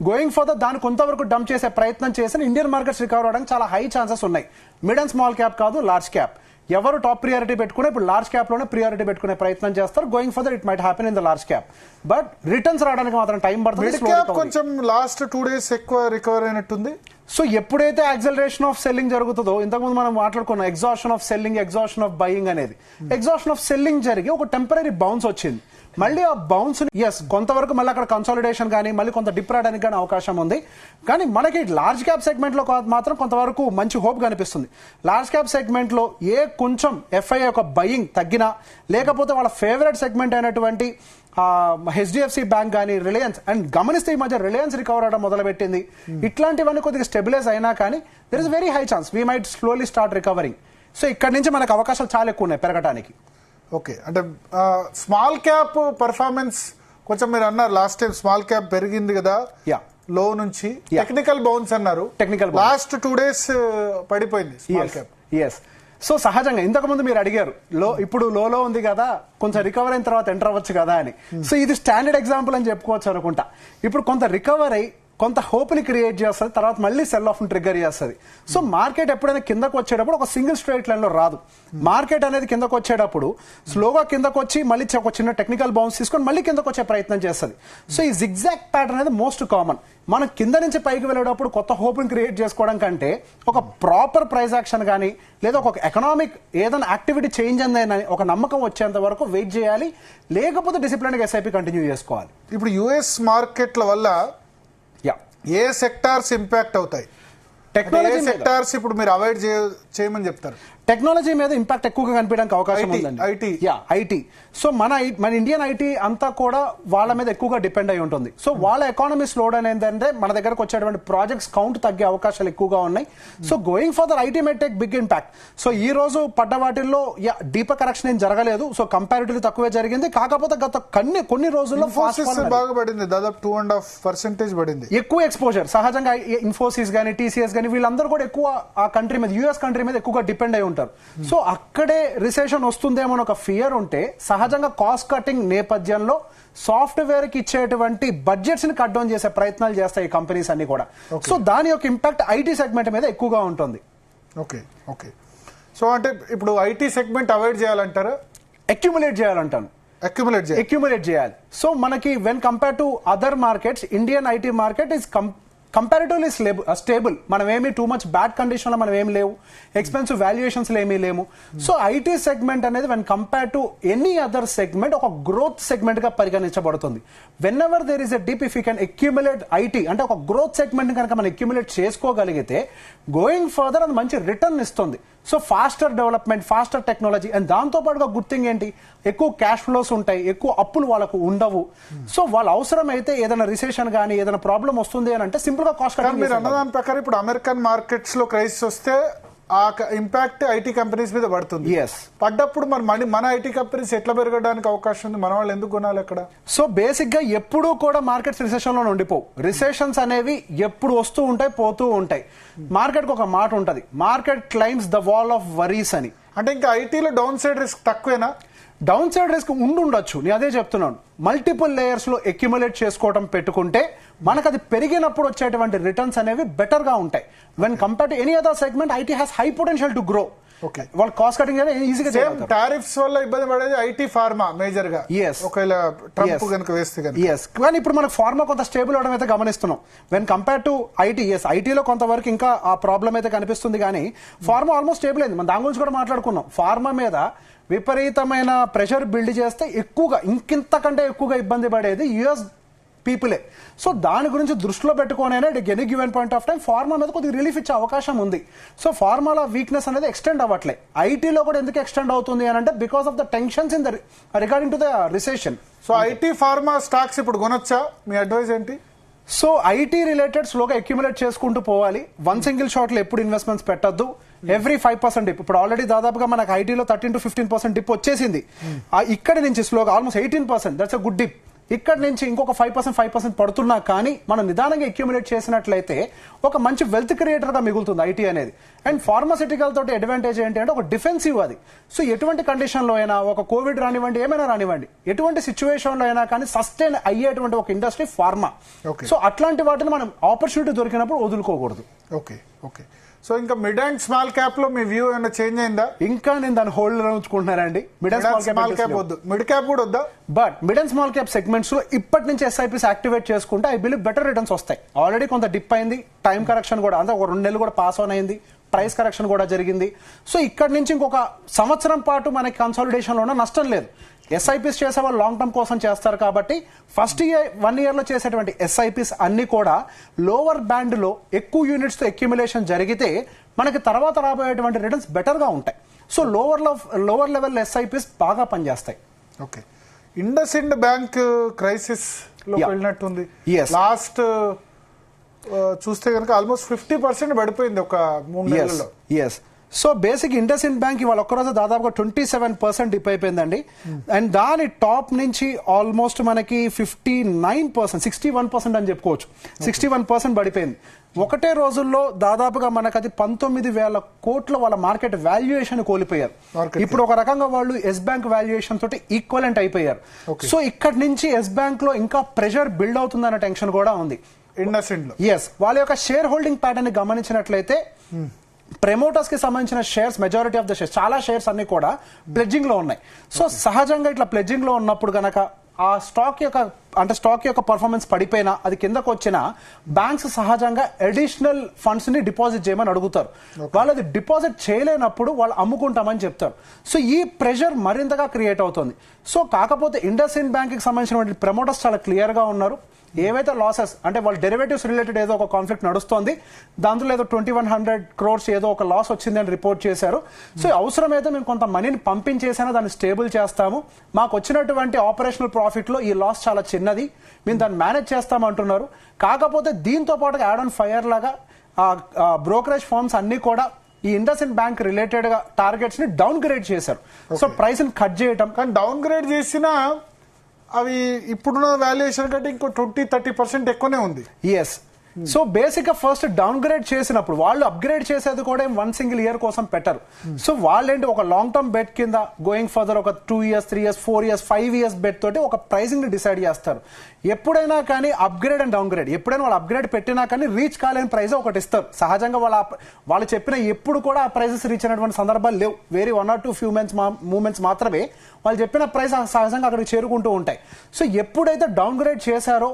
B: Going further దాన్ని కొంతవరకు డంప్ చేసే ప్రయత్నం చేసి ఇండియన్ మార్కెట్స్ రికవర్ అవడానికి చాలా హై ఛాన్సెస్ ఉన్నాయి. మిడ్ అండ్ స్మాల్ క్యాప్ కాదు, లార్జ్ క్యాప్. ఎవరు టాప్ ప్రియారిటీ పెట్టుకునే ఇప్పుడు లార్జ్ క్యాప్ లోనే ప్రియారిటీ పెట్టుకునే ప్రయత్నం చేస్తారు. Going further it might happen in the large cap, but returns రావడానికి మాత్రం టైం పడుతుంది.
A: కొంచెం లాస్ట్ 2 days ఎక్కువ రికవర్ అయినట్టుంది.
B: సో ఎప్పుడైతే యాక్సలరేషన్ ఆఫ్ సెల్లింగ్ జరుగుతుందో, ఇంతకుముందు మనం మాట్లాడుకున్నాం exhaustion of selling, exhaustion of buying అనేది. ఎగ్జాషన్ ఆఫ్ సెల్లింగ్ జరిగి ఒక టెంపరీ బౌన్స్ వచ్చింది. మళ్ళీ ఆ బౌన్స్ కొంతవరకు మళ్ళీ అక్కడ కన్సాలిడేషన్ కానీ మళ్ళీ కొంత డిప్ రావడానికి కానీ అవకాశం ఉంది. కానీ మనకి లార్జ్ క్యాప్ సెగ్మెంట్ లో మాత్రం కొంతవరకు మంచి హోప్ కనిపిస్తుంది. లార్జ్ క్యాప్ సెగ్మెంట్ లో కొంచెం ఎఫ్ఐఐ ఒక బయింగ్ తగ్గినా, లేకపోతే వాళ్ళ ఫేవరెట్ సెగ్మెంట్ అయినటువంటి హెచ్డిఎఫ్సి బ్యాంక్ కానీ రిలయన్స్, అండ్ గమనిస్తే ఈ మధ్య రిలయన్స్ రికవర్ అవడం మొదలుపెట్టింది. ఇట్లాంటివన్నీ కొద్దిగా స్టెబిలైజ్ అయినా కానీ there is very high chance we might slowly start recovering. So ఇక్కడ నుంచి మనకు అవకాశాలు చాలా ఎక్కువ ఉన్నాయి పెరగడానికి.
A: ఓకే, అంటే స్మాల్ క్యాప్ పర్ఫార్మెన్స్ కొంచెం మీరు అన్నారు లాస్ట్ టైం స్మాల్ క్యాప్ పెరిగింది కదా లో నుంచి, టెక్నికల్ బౌన్స్ అన్నారు. టెక్నికల్ లాస్ట్ 2 days పడిపోయింది స్మాల్ క్యాప్.
B: సో సహజంగా ఇంతకు ముందు మీరు అడిగారు ఇప్పుడు లోలో ఉంది కదా కొంచెం రికవర్ అయిన తర్వాత ఎంటర్ అవ్వచ్చు కదా అని. సో ఇది స్టాండర్డ్ ఎగ్జాంపుల్ అని చెప్పుకోవచ్చు అనుకుంటా. ఇప్పుడు కొంత రికవర్ అయి కొంత హోప్ ని క్రియేట్ చేస్తుంది, తర్వాత మళ్ళీ సెల్ ఆఫ్ ని ట్రిగ్గర్ చేస్తుంది. సో మార్కెట్ ఎప్పుడైనా కిందకు వచ్చేటప్పుడు ఒక సింగిల్ స్ట్రైట్ లైన్ లో రాదు. మార్కెట్ అనేది కిందకు వచ్చేటప్పుడు స్లోగా కిందకు వచ్చి మళ్ళీ ఒక చిన్న టెక్నికల్ బౌన్స్ తీసుకొని మళ్ళీ కిందకు వచ్చే ప్రయత్నం చేస్తుంది. సో ఈ జిగ్జాగ్ ప్యాటర్న్ అనేది మోస్ట్ కామన్. మనం కింద నుంచి పైకి వెళ్ళేటప్పుడు కొత్త హోప్ ని క్రియేట్ చేసుకోవడం కంటే ఒక ప్రాపర్ ప్రైస్ యాక్షన్ కానీ లేదా ఒక ఎకనామిక్ ఏదైనా యాక్టివిటీ చేంజ్ అందని ఒక నమ్మకం వచ్చేంత వరకు వెయిట్ చేయాలి, లేకపోతే డిసిప్లిన్ గా ఎస్ఐపి కంటిన్యూ చేసుకోవాలి.
A: ఇప్పుడు యుఎస్ మార్కెట్ల వల్ల ఏ సెక్టార్స్ ఇంపాక్ట్ అవుతాయి, టెక్నాలజీ సెక్టార్స్ ఇప్పుడు మీరు అవాయిడ్ చేయమని చెప్తారు?
B: టెక్నాలజీ మీద ఇంపాక్ట్ ఎక్కువగా కనిపించడానికి అవకాశం ఉందండి. ఐటీ. సో మన ఇండియన్ ఐటీ అంతా కూడా వాళ్ళ మీద ఎక్కువగా డిపెండ్ అయి ఉంటుంది. సో వాళ్ళ ఎకానమీ స్లో డౌన్ ఏంటంటే మన దగ్గరకు వచ్చేటువంటి ప్రాజెక్ట్స్ కౌంట్ తగ్గే అవకాశాలు ఎక్కువగా ఉన్నాయి. So going further IT may take big impact. So ఈ రోజు పడ్డ వాటిల్లో డీపర్ కరెక్షన్ ఏం జరగలేదు. సో కంపారిటివ్లీ తక్కువే జరిగింది. కాకపోతే గత కొన్ని రోజుల్లో
A: బాగా పడింది, దాదాపు 2.5% పడింది.
B: ఎక్కువ ఎక్స్పోజర్ సహజంగా ఇన్ఫోసిస్ గానీ టీసీఎస్ గానీ వీళ్ళందరూ కూడా ఎక్కువ ఆ కంట్రీ మీద యుఎస్ కంట్రీ మీద ఎక్కువగా డిపెండ్ అయి ఉంటారు. సో అక్కడే రిసెషన్ వస్తుందేమో ఒక ఫియర్ ఉంటే సహజంగా కాస్ట్ కటింగ్ నేపథ్యంలో సాఫ్ట్వేర్ కి ఇచ్చేటువంటి బడ్జెట్స్ ని కట్ డౌన్ చేసే ప్రయత్నాలు చేస్తాయి ఈ కంపెనీస్ అన్ని కూడా. సో దాని యొక్క ఇంపాక్ట్ ఐటీ సెగ్మెంట్ మీద ఎక్కువగా ఉంటుంది.
A: ఓకే. సో అంటే ఇప్పుడు ఐటీ సెగ్మెంట్ అవాయిడ్ చేయాలంటారా?
B: అక్యుములేట్ చేయాలంటాను. అక్యుములేట్ చేయాలి. సో మనకి when compare to other markets Indian IT market is comparatively stable. మనం ఏమి టూ మచ్ బ్యాడ్ కండిషన్ లో మనం ఏమి లేవు, ఎక్స్పెన్సివ్ వాల్యుయేషన్స్ ఏమీ లేవు. సో ఐటీ సెగ్మెంట్ అనేది when compare to any other segment ఒక గ్రోత్ సెగ్మెంట్ గా పరిగణించబడుతుంది. Whenever there is a dip if you can accumulate IT అంటే ఒక గ్రోత్ సెగ్మెంట్ కనుక మనం అక్యుములేట్ చేసుకోగలిగితే గోయింగ్ ఫర్దర్ అది మంచి రిటర్న్ ఇస్తుంది. So faster development, faster technology and దాంతో పాటుగా గుడ్ థింగ్ ఏంటి, ఎక్కువ క్యాష్ ఫ్లోస్ ఉంటాయి, ఎక్కువ అప్పులు వాళ్ళకు ఉండవు. సో వాళ్ళ అవసరం అయితే ఏదైనా రిసెషన్ కానీ ఏదైనా ప్రాబ్లం వస్తుంది అని అంటే సింపుల్ గా కాస్ట్ కటింగ్.
A: మీరు అన్నదాని ప్రకారం ఇప్పుడు అమెరికన్ మార్కెట్స్ లో క్రైసిస్ వస్తే ఆ ఇంపాక్ట్ ఐటీ కంపెనీస్ మీద పడుతుంది. పడ్డప్పుడు మన ఐటీ కంపెనీస్ ఎట్లా పెరగడానికి అవకాశం ఉంది? మన వాళ్ళు ఎందుకు కొనాలి అక్కడ?
B: సో బేసిక్ గా ఎప్పుడూ కూడా మార్కెట్స్ రిసెషన్ లో ఉండిపోవు. రిసెషన్స్ అనేవి ఎప్పుడు వస్తూ ఉంటాయి, పోతూ ఉంటాయి. మార్కెట్ కు ఒక మాట ఉంటది, market climbs the wall of worries అని.
A: అంటే ఇంకా ఐటీలో డౌన్ సైడ్ రిస్క్ తక్కువేనా?
B: డౌన్ సైడ్ రిస్క్ ఉండొచ్చు, నేను అదే చెప్తున్నాను. మల్టిపుల్ లేయర్స్ లో అక్యుములేట్ చేసుకోవడం పెట్టుకుంటే మనకు అది పెరిగినప్పుడు వచ్చేటువంటి రిటర్న్స్ అనేవి బెటర్ గా ఉంటాయి. When compare to any other segment IT has high potential to grow. వాళ్ళు కాస్ట్ కటింగ్ ఈజీగా చేయగలుగుతారు.
A: టారిఫ్స్ వల్ల ఇబ్బంది పడేది ఐటీ ఫార్మా మేజర్ గా. ఒకవేళ ట్రంప్ కనుక వేస్తే
B: కానీ ఇప్పుడు మనకు ఫార్మా కొంత స్టేబుల్ అవడం అయితే గమనిస్తున్నాం. వెన్ కంపేర్ టు ఐటీ, ఐటీలో కొంతవరకు ఇంకా ఆ ప్రాబ్లం అయితే కనిపిస్తుంది కానీ ఫార్మా ఆల్మోస్ట్ స్టేబుల్ అయింది. మనం దాని గురించి కూడా మాట్లాడుకున్నాం. ఫార్మా మీద విపరీతమైన ప్రెషర్ బిల్డ్ చేస్తే ఎక్కువగా ఇంకింతకంటే ఎక్కువగా ఇబ్బంది పడేది యుఎస్ పీపులే. సో దాని గురించి దృష్టిలో పెట్టుకోనైనా any given point of time pharma మీద కొద్దిగా రిలీఫ్ ఇచ్చే అవకాశం ఉంది. సో ఫార్మాలో వీక్నెస్ అనేది ఎక్స్టెండ్ అవ్వట్లే. ఐటీలో కూడా ఎందుకు ఎక్స్టెండ్ అవుతుంది అని అంటే because of the tensions in the regarding to the recession.
A: So IT pharma stocks ఇప్పుడు కొనొచ్చా? మీ అడ్వైస్ ఏంటి?
B: సో ఐటీ రిలేటెడ్ స్లోగా అక్యుములేట్ చేసుకుంటూ పోవాలి. వన్ సింగిల్ షాట్ లో ఎప్పుడు ఇన్వెస్ట్మెంట్స్ పెట్టద్దు. Every 5% dip. ఇప్పుడు ఆల్రెడీ దాదాపుగా మనకు ఐటీలో 13 to 15% డిప్ వచ్చేసింది. ఇక్కడ నుంచి స్లోగా almost 18%, that's a good dip. ఇక్కడ నుంచి ఇంకొక 5% పడుతున్నా కానీ మనం నిదానంగా అక్యుములేట్ చేసినట్లయితే ఒక మంచి వెల్త్ క్రియేటర్ గా మిగులుతుంది ఐటీ అనేది. అండ్ ఫార్మాసిటికల్ తోటి అడ్వాంటేజ్ ఏంటి అంటే ఒక డిఫెన్సివ్ అది. సో ఎటువంటి కండిషన్ లో అయినా, ఒక కోవిడ్ రానివ్వండి, ఏమైనా రానివ్వండి, ఎటువంటి సిచ్యువేషన్ లో అయినా కానీ సస్టైన్ అయ్యేటువంటి ఒక ఇండస్ట్రీ ఫార్మా. సో అట్లాంటి వాటిని మనం ఆపర్చునిటీ దొరికినప్పుడు వదులుకోకూడదు.
A: ఓకే. సో ఇంకా మిడ్ అండ్ స్మాల్ క్యాప్ లో మీ వ్యూ ఏమైనా చేంజ్ అయిందా?
B: ఇంకా నేను దాని హోల్డ్ లో ఉంచుకుంటున్నారండి. మిడ్ అండ్ స్మాల్ క్యాప్
A: వద్దు, మిడ్ క్యాప్ కూడా వద్దా?
B: But mid and small cap segments లో ఇప్పటి నుంచి ఎస్ఐపిస్ యాక్టివేట్ చేసుకుంటే ఐ బిలీవ్ బెటర్ రిటర్న్స్ వస్తాయి. ఆల్రెడీ కొంత డిప్ అయింది, టైం కరెక్షన్ కూడా అంటే ఒక 2 నెలలు కూడా పాస్ ఆన్ అయింది, ప్రైస్ కరెక్షన్ కూడా జరిగింది. సో ఇక్కడ నుంచి ఇంకొక సంవత్సరం పాటు మనకి కన్సాలిడేషన్ లో నష్టం లేదు. ఎస్ఐపిస్ చేసే వాళ్ళు లాంగ్ టర్మ్ కోసం చేస్తారు కాబట్టి ఫస్ట్ 1 year లో చేసేటువంటి ఎస్ఐపిస్ అన్ని కూడా లోవర్ బ్యాండ్ లో ఎక్కువ యూనిట్స్ తో అక్యుములేషన్ జరిగితే మనకి తర్వాత రాబోయేటువంటి రిటర్న్స్ బెటర్ గా ఉంటాయి. సో లోవర్ లెవెల్ ఎస్ఐపిస్ బాగా పనిచేస్తాయి.
A: ఓకే. ఇండస్ ఇండ్ బ్యాంక్ క్రైసిస్ లో వెళ్ళినట్టుంది. లాస్ట్ చూస్తే కనుక ఆల్మోస్ట్ 50% పడిపోయింది ఒక 3 నెలల్లో.
B: సో బేసిక్ ఇండస్ ఇండ్ బ్యాంక్ ఇవాళ ఒక్కరోజు దాదాపుగా 27% డిప్ అయిపోయిందండి. అండ్ దాని టాప్ నుంచి ఆల్మోస్ట్ మనకి 59%, 61% అని చెప్పుకోవచ్చు. 61% పడిపోయింది. ఒకటే రోజుల్లో దాదాపుగా మనకు అది 19,000 కోట్ల వాళ్ళ మార్కెట్ వాల్యుయేషన్ కోల్పోయారు. ఇప్పుడు ఒక రకంగా వాళ్ళు ఎస్ బ్యాంక్ వాల్యుయేషన్ తోటి ఈక్వలెంట్ అయిపోయారు. సో ఇక్కడ నుంచి ఎస్ బ్యాంక్ లో ఇంకా ప్రెషర్ బిల్డ్ అవుతుందన్న టెన్షన్ కూడా ఉంది
A: ఇండస్ ఇండ్ లో.
B: వాళ్ళ యొక్క షేర్ హోల్డింగ్ ప్యాటర్న్ ని గమనించినట్లయితే ప్రమోటర్స్ కి సంబంధించిన shares, majority of the shares, చాలా షేర్స్ అన్ని కూడా ప్లెడ్జింగ్ లో ఉన్నాయి. సో సహజంగా ఇట్లా ప్లెడ్జింగ్ లో ఉన్నప్పుడు గనక ఆ స్టాక్ యొక్క అంటే స్టాక్ యొక్క పర్ఫార్మెన్స్ పడిపోయినా అది కిందకు వచ్చినా బ్యాంక్స్ సహజంగా అడిషనల్ ఫండ్స్ ని డిపాజిట్ చేయమని అడుగుతారు. వాళ్ళు అది డిపాజిట్ చేయలేనప్పుడు వాళ్ళు అమ్ముకుంటామని చెప్తారు. సో ఈ ప్రెషర్ మరింతగా క్రియేట్ అవుతుంది. సో కాకపోతే ఇండస్ ఇండ్ బ్యాంక్ కి సంబంధించిన ప్రమోటర్స్ చాలా క్లియర్ గా ఉన్నారు. ఏవైతే లాసెస్ అంటే వాళ్ళ డెరివేటివ్స్ రిలేటెడ్ ఏదో ఒక కాన్ఫ్లిక్ట్ నడుస్తోంది, దాంట్లో ఏదో 2100 crores ఏదో ఒక లాస్ వచ్చిందని రిపోర్ట్ చేశారు. సో అవసరమైతే మేము కొంత మనీని పంపించేసినా దాన్ని స్టేబుల్ చేస్తాము, మాకు వచ్చినటువంటి ఆపరేషనల్ ప్రాఫిట్ లో ఈ లాస్ చాలా చిన్నది, మేము దాన్ని మేనేజ్ చేస్తామంటున్నారు. కాకపోతే దీంతో పాటు యాడ్ ఆన్ ఫైర్ లాగా బ్రోకరేజ్ ఫర్మ్స్ అన్ని కూడా ఈ ఇండస్ ఇండ్ బ్యాంక్ రిలేటెడ్ గా టార్గెట్స్ ని డౌన్ గ్రేడ్ చేశారు. సో ప్రైస్ ని కట్ చేయటం,
A: కానీ డౌన్ గ్రేడ్ చేసినా అవి ఇప్పుడున్న వాల్యుయేషన్ కంటే ఇంకో 20-30% ఎక్కువనే ఉంది.
B: ఎస్. సో బేసిక్ గా ఫస్ట్ డౌన్ గ్రేడ్ చేసినప్పుడు వాళ్ళు అప్గ్రేడ్ చేసేది కూడా 1 single year కోసం పెట్టరు. సో వాళ్ళేంటి ఒక లాంగ్ టర్మ్ బెట్ కింద గోయింగ్ ఫర్దర్ ఒక 2 years, 3 years, 4 years, 5 years bet తోటి ఒక ప్రైసింగ్ ని డిసైడ్ చేస్తారు. ఎప్పుడైనా కానీ అప్గ్రేడ్ అండ్ డౌన్ గ్రేడ్, ఎప్పుడైనా వాళ్ళు అప్గ్రేడ్ పెట్టినా కానీ రీచ్ కాలేని ప్రైజ్ ఒకటి ఇస్తారు. సహజంగా వాళ్ళు చెప్పిన ఎప్పుడు కూడా ఆ ప్రైజెస్ రీచ్ అయినటువంటి సందర్భాలు లేవు. వేరే 1 or 2 few మూమెంట్స్ మాత్రమే వాళ్ళు చెప్పిన ప్రైస్ సహజంగా అక్కడికి చేరుకుంటూ ఉంటాయి. సో ఎప్పుడైతే డౌన్ గ్రేడ్ చేశారో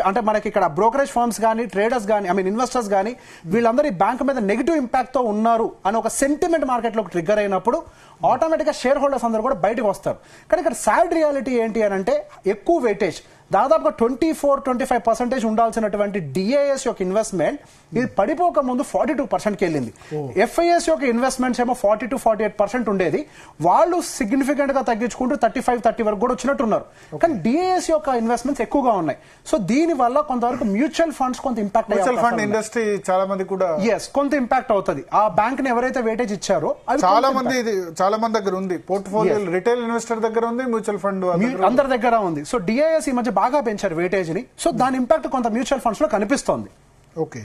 B: అంటే మనకి ఇక్కడ బ్రోకరేజ్ ఫర్మ్స్ కానీ ట్రేడర్స్ కానీ ఇన్వెస్టర్స్ కానీ వీళ్ళందరూ ఈ బ్యాంక్ మీద నెగిటివ్ ఇంపాక్ట్ తో ఉన్నారు అని ఒక సెంటిమెంట్ మార్కెట్ లో ట్రిగ్గర్ అయినప్పుడు ఆటోమేటిక్ గా షేర్ హోల్డర్స్ అందరూ కూడా బయటకు వస్తారు. కానీ ఇక్కడ సాడ్ రియాలిటీ ఏంటి అని అంటే ఎక్కువ వెయిటేజ్ దాదాపుగా 24-25% ఉండాల్సినటువంటి డిఐఎస్ యొక్క ఇన్వెస్ట్మెంట్ ఇది పడిపోక ముందు 42%కి వెళ్ళింది. ఎఫ్ఐఎస్ యొక్క ఇన్వెస్ట్మెంట్స్ ఏమో 40-48% ఉండేది, వాళ్ళు సిగ్నిఫికెంట్ గా తగ్గించుకుంటూ 35-30 వరకు కూడా వచ్చినట్టున్నారు. కానీ డిఐఎస్ యొక్క ఇన్వెస్ట్మెంట్స్ ఎక్కువగా ఉన్నాయి. సో దీని వల్ల కొంతవరకు మ్యూచువల్ ఫండ్స్ కొంత ఇంపాక్ట్
A: ఇండస్ట్రీ చాలా మంది కూడా
B: కొంత ఇంపాక్ట్ అవుతుంది. ఆ బ్యాంక్ ని ఎవరైతే వెయిటేజ్ ఇచ్చారో
A: చాలా మంది దగ్గర ఉంది, పోర్ట్ఫోలియో రిటైల్ ఇన్వెస్టర్ దగ్గర ఉంది, మ్యూచువల్ ఫండ్
B: అందరి దగ్గర ఉంది. సో డిఐఎస్ ఈ మధ్య బాగా పెంచారు వెయిటేజ్ ని. సో దాని ఇంపాక్ట్ కొంత మ్యూచువల్ ఫండ్స్ లో కనిపిస్తోంది.
A: ఓకే.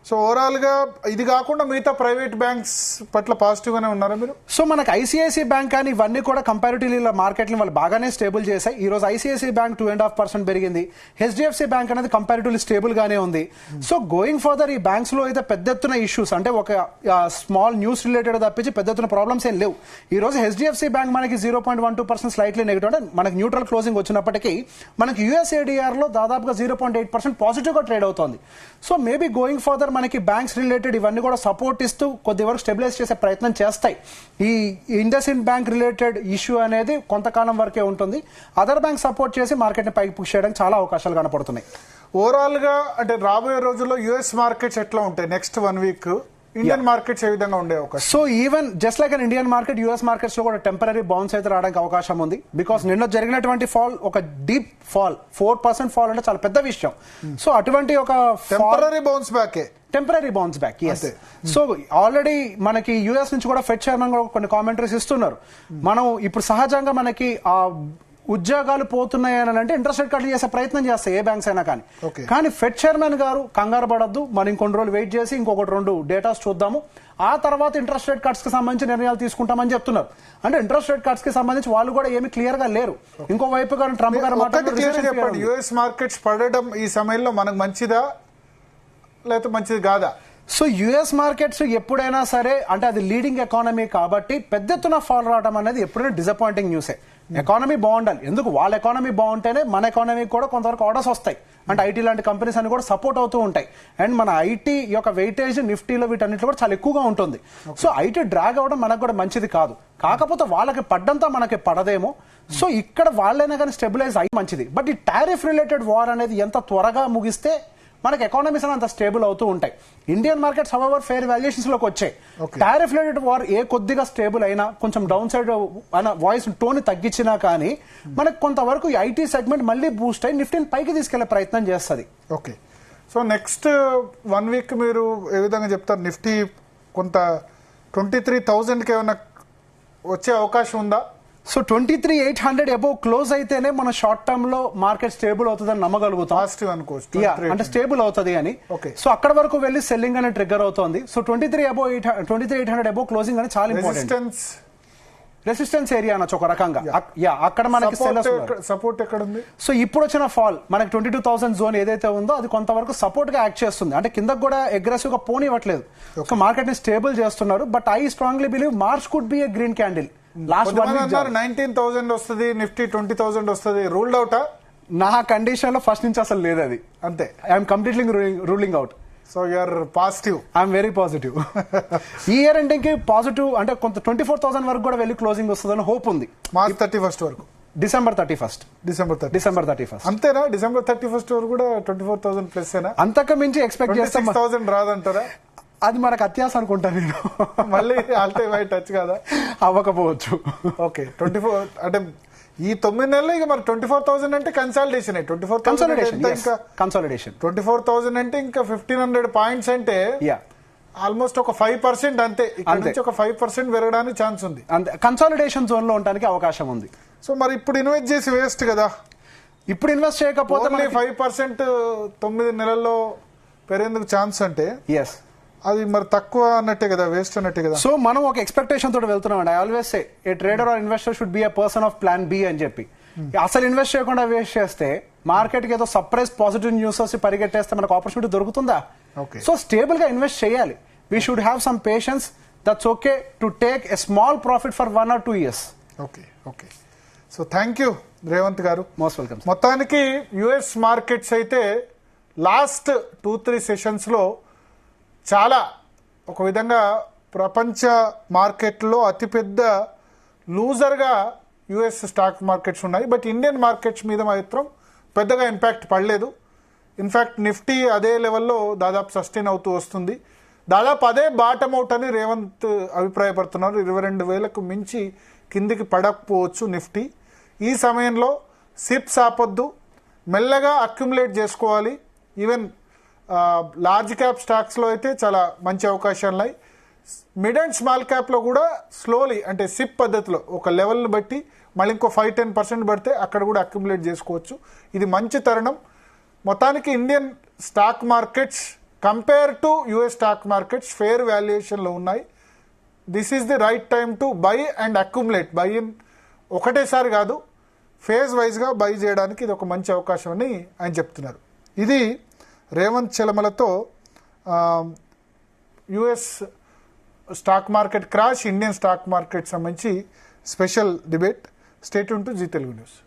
A: సో ఓవరాల్ గా ఇది కాకుండా మిగతా ప్రైవేట్ బ్యాంక్స్ పట్ల పాజిటివ్ గానే ఉన్నారా మీరు?
B: సో మనకు ఐసిఐసిఐ బ్యాంక్ కానీ ఇవన్నీ కూడా కంపారిటివ్లీ మార్కెట్ ని వాళ్ళు బాగానే స్టేబుల్ చేశాయి. ఈ రోజు ఐసిఐసిఐ బ్యాంక్ 2.5% పెరిగింది. హెచ్డిఎఫ్సి బ్యాంక్ అనేది కంపారిటివ్లీ స్టేబుల్ గానే ఉంది. సో గోయింగ్ ఫర్దర్ ఈ బ్యాంక్స్ లో అయితే పెద్ద ఎత్తున ఇష్యూస్ అంటే ఒక స్మాల్ న్యూస్ రిలేటెడ్ తప్పించి పెద్ద ఎత్తున ప్రాబ్లమ్స్ ఏం లేవు. ఈ రోజు హెచ్డిఎఫ్సి బ్యాంక్ మనకి 0.12% స్లైట్లీ నెగిటివ్ అంటే మనకి న్యూట్రల్ క్లోజింగ్ వచ్చినప్పటికీ మనకి యుఎస్ఏడిఆర్ లో దాదాపుగా 0.8% పాజిటివ్ గా ట్రేడ్ అవుతోంది. సో మేబీ గోయింగ్ ఫర్దర్ మనకి బ్యాంక్స్ రిలేటెడ్ ఇవన్నీ కూడా సపోర్ట్ ఇస్తూ కొద్ది వరకు స్టెబిలైజ్ చేసే ప్రయత్నం చేస్తాయి. ఈ ఇండస్ ఇండ్ బ్యాంక్ రిలేటెడ్ ఇష్యూ అనేది కొంతకాలం వరకే ఉంటుంది. అదర్ బ్యాంక్ సపోర్ట్ చేసి మార్కెట్ ని పైకి పుష్ చేయడానికి చాలా అవకాశాలు కనపడుతున్నాయి.
A: ఓవరాల్ గా అంటే రాబోయే రోజుల్లో యుఎస్ మార్కెట్స్ ఎట్లా ఉంటాయి నెక్స్ట్ 1 week? ఇండియన్ మార్కెట్స్ ఏ విధంగా ఉండే అవకాశం?
B: So even just like an Indian market US markets లో కూడా టెంపరీ బౌన్స్ అయితే రావడానికి అవకాశం ఉంది. బికాస్ నిన్న జరిగినటువంటి ఫాల్ ఒక డీప్ ఫాల్ 4% ఫాల్ అంటే చాలా పెద్ద విషయం. సో అటువంటి ఒక
A: temporary bounce back.
B: So already మనకి యుఎస్ నుంచి కూడా ఫెడ్ చైర్మన్ కూడా కొన్ని కామెంటరీస్ ఇస్తున్నారు. మనం ఇప్పుడు సహజంగా మనకి ఆ ఉద్యోగాలు పోతున్నాయని అంటే ఇంట్రెస్ట్ రేట్ కట్ చేసే ప్రయత్నం చేస్తాయి ఏ బ్యాంక్స్ అయినా కానీ. కానీ ఫెడ్ చైర్మన్ గారు కంగారు పడద్దు, మనం ఇంకొన్ని రోజులు వెయిట్ చేసి ఇంకొకటి 2 డేటాస్ చూద్దాము, ఆ తర్వాత ఇంట్రెస్ట్ రేట్ కట్స్ కి సంబంధించి నిర్ణయాలు తీసుకుంటామని చెప్తున్నారు. అంటే ఇంట్రెస్ట్ రేట్ కట్స్ కి సంబంధించి వాళ్ళు కూడా ఏమి క్లియర్ గా లేరు. ఇంకో వైపు గారు ట్రంప్ గారు
A: చెప్పండి, యుఎస్ మార్కెట్స్ పడడం ఈ సమయంలో మనకు మంచిదా లేకపోతే మంచిది కాదా?
B: సో యుఎస్ మార్కెట్స్ ఎప్పుడైనా సరే అంటే అది లీడింగ్ ఎకానమీ కాబట్టి పెద్ద ఎత్తున ఫాల్ రావడం అనేది ఎప్పుడైనా డిసప్పాయింటింగ్ న్యూసే. ఎకానమీ బాగుండాలి, ఎందుకు వాళ్ళ ఎకానమీ బాగుంటేనే మన ఎకానమీ కూడా కొంతవరకు ఆర్డర్స్ వస్తాయి. అంటే ఐటీ లాంటి కంపెనీస్ అన్ని కూడా సపోర్ట్ అవుతూ ఉంటాయి. అండ్ మన ఐటీ యొక్క వెయిటేజ్ నిఫ్టీలో వీటన్నిటిలో కూడా చాలా ఎక్కువగా ఉంటుంది. సో ఐటీ డ్రాగ్ అవ్వడం మనకు కూడా మంచిది కాదు. కాకపోతే వాళ్ళకి పడ్డంతా మనకి పడదేమో. సో ఇక్కడ వాళ్ళైనా కానీ స్టెబిలైజ్ అయ్యి మంచిది. బట్ ఈ టారిఫ్ రిలేటెడ్ వార్ అనేది ఎంత త్వరగా ముగిస్తే మనకి ఎకానమీస్ అని అంత స్టేబుల్ అవుతూ ఉంటాయి. Indian markets however fair valuations లోకి వచ్చాయి. టారిఫ్ రిలేటెడ్ వార్ ఏ కొద్దిగా స్టేబుల్ అయినా కొంచెం డౌన్ సైడ్ వాయిస్ టోన్ తగ్గించినా కానీ మనకు కొంతవరకు ఐటీ సెగ్మెంట్ మళ్ళీ బూస్ట్ అయ్యి నిఫ్టీని పైకి తీసుకెళ్లే ప్రయత్నం చేస్తుంది.
A: ఓకే. సో నెక్స్ట్ 1 week మీరు ఏ విధంగా చెప్తారు? నిఫ్టీ కొంత 23,000కి ఏమైనా వచ్చే అవకాశం ఉందా?
B: సో 23,800 అబౌవ్ క్లోజ్ అయితేనే మన షార్ట్ టర్మ్ లో మార్కెట్ స్టేబుల్ అవుతుందని నమ్మగలుగుతాం. అంటే స్టేబుల్ అవుతుంది అని. సో అక్కడ వరకు వెళ్ళి సెల్లింగ్ అనే ట్రిగ్గర్ అవుతుంది. సో 23,800 అబౌవ్ క్లోజింగ్ అని చాలా ఇంపార్టెంట్. రెసిస్టెన్స్ ఏరియా అనొచ్చు ఒక రకంగా. అక్కడ మనకి
A: సపోర్ట్ ఎక్కడ ఉంది?
B: సో ఇప్పుడు వచ్చిన ఫాల్ మనకి 22,000 జోన్ ఏదైతే ఉందో అది కొంతవరకు సపోర్ట్ గా యాక్ట్ చేస్తుంది. అంటే కిందకు కూడా అగ్రెసివ్ గా పోనివ్వట్లేదు. సో మార్కెట్ ని స్టేబుల్ చేస్తున్నారు. But I strongly believe March could be A green candle. Last
A: 19,000 వస్తుంది, నిఫ్టీ 20,000 వస్తుంది, రూల్డ్ అవుటా?
B: నా కండిషన్ లో ఫస్ట్ నుంచి అసలు లేదు అది,
A: అంతే.
B: I'm completely ruling out.
A: So you're positive.
B: I'm very positive. ఈ ఇయర్ ఎండింగ్ కి పాజిటివ్ అంటే కొంత 24,000 వరకు కూడా వెళ్ళి క్లోజింగ్ వస్తుందని హోప్ ఉంది.
A: మార్చ్ 31 వరకు,
B: డిసెంబర్ 31.
A: డిసెంబర్ 31 అంతేనా? డిసెంబర్ 31 వరకు కూడా 24,000 ప్లస్ ఏనా?
B: అంతకు మించి ఎక్స్పెక్ట్ చేస్తాం.
A: 26,000 రాదంటారా?
B: అది మనకు అత్యాస అనుకుంటా నేను.
A: మళ్ళీ ఆల్ టైమ్ హై టచ్ కాదా?
B: అవ్వకపోవచ్చు.
A: ఓకే, 24 అంటే ఈ 9 నెలలు ఇక మరి 24,000 అంటే కన్సాలిడేషన్. 24,000 అంటే ఇంకా 1,500 పాయింట్స్ అంటే ఆల్మోస్ట్ ఒక 5% అంతే. ఇక్కడ నుంచి ఒక 5% పెరగడానికి ఛాన్స్ ఉంది.
B: అంతే, కన్సాలిడేషన్ జోన్ లో ఉండడానికి అవకాశం ఉంది.
A: సో మరి ఇప్పుడు ఇన్వెస్ట్ చేసి వేస్ట్ కదా.
B: ఇప్పుడు ఇన్వెస్ట్ చేయకపోతే
A: 5% 9 నెలల్లో పెరిగేందుకు ఛాన్స్ అంటే
B: ఎస్,
A: అది మరి తక్కువ అన్నట్టే కదా, వేస్ట్ అన్నట్టే కదా.
B: సో మనం ఒక ఎక్స్పెక్టేషన్ తోటి వెళ్తున్నాం అండి. I always say a trader or investor should be a person of plan B అని చెప్పి. అసలు ఇన్వెస్ట్ చేయకుండా వేస్ట్ చేస్తే మార్కెట్ కి ఏదో సర్ప్రైజ్ పాజిటివ్ న్యూస్ వచ్చి పరిగెట్టేస్తే మనకు ఆపర్చునిటీ దొరుకుతుందా? సో స్టేబుల్ గా ఇన్వెస్ట్ చేయాలి. We should have some patience. That's okay to take a small profit for 1 or 2 years.
A: Okay. So thank you Revanth garu.
B: Most welcome.
A: మొత్తానికి యుఎస్ మార్కెట్స్ అయితే last 2-3 sessions లో చాలా ఒక విధంగా ప్రపంచ మార్కెట్లో అతిపెద్ద లూజర్గా యుఎస్ స్టాక్ మార్కెట్స్ ఉన్నాయి. బట్ ఇండియన్ మార్కెట్స్ మీద మాత్రం పెద్దగా ఇంపాక్ట్ పడలేదు. ఇన్ఫ్యాక్ట్ నిఫ్టీ అదే లెవెల్లో దాదాపు సస్టైన్ అవుతూ వస్తుంది. దాదాపు అదే బాటమ్ అవుట్ అని రేవంత్ అభిప్రాయపడుతున్నారు. 22,000కు మించి కిందికి పడకపోవచ్చు నిఫ్టీ. ఈ సమయంలో సిప్స్ ఆపొద్దు, మెల్లగా అక్యుములేట్ చేసుకోవాలి. ఈవెన్ లార్జ్ క్యాప్ స్టాక్స్లో అయితే చాలా మంచి అవకాశాలు ఉన్నాయి. మిడ్ అండ్ స్మాల్ క్యాప్లో కూడా స్లోలీ అంటే సిప్ పద్ధతిలో ఒక లెవెల్ని బట్టి మళ్ళీ ఇంకో 5-10% పడితే అక్కడ కూడా అక్యుములేట్ చేసుకోవచ్చు. ఇది మంచి తరుణం. మొత్తానికి Indian stock markets compare to US stock markets fair వాల్యుయేషన్లో ఉన్నాయి. This is the right time to buy and accumulate. Buy in ఒకటేసారి కాదు, ఫేజ్ వైజ్గా బై చేయడానికి ఇది ఒక మంచి అవకాశం అని ఆయన చెప్తున్నారు. ఇది రేవంత్ చెలమలతో US stock market crash, Indian stock market సంబంధించి special debate. Stay tune to Zee Telugu news.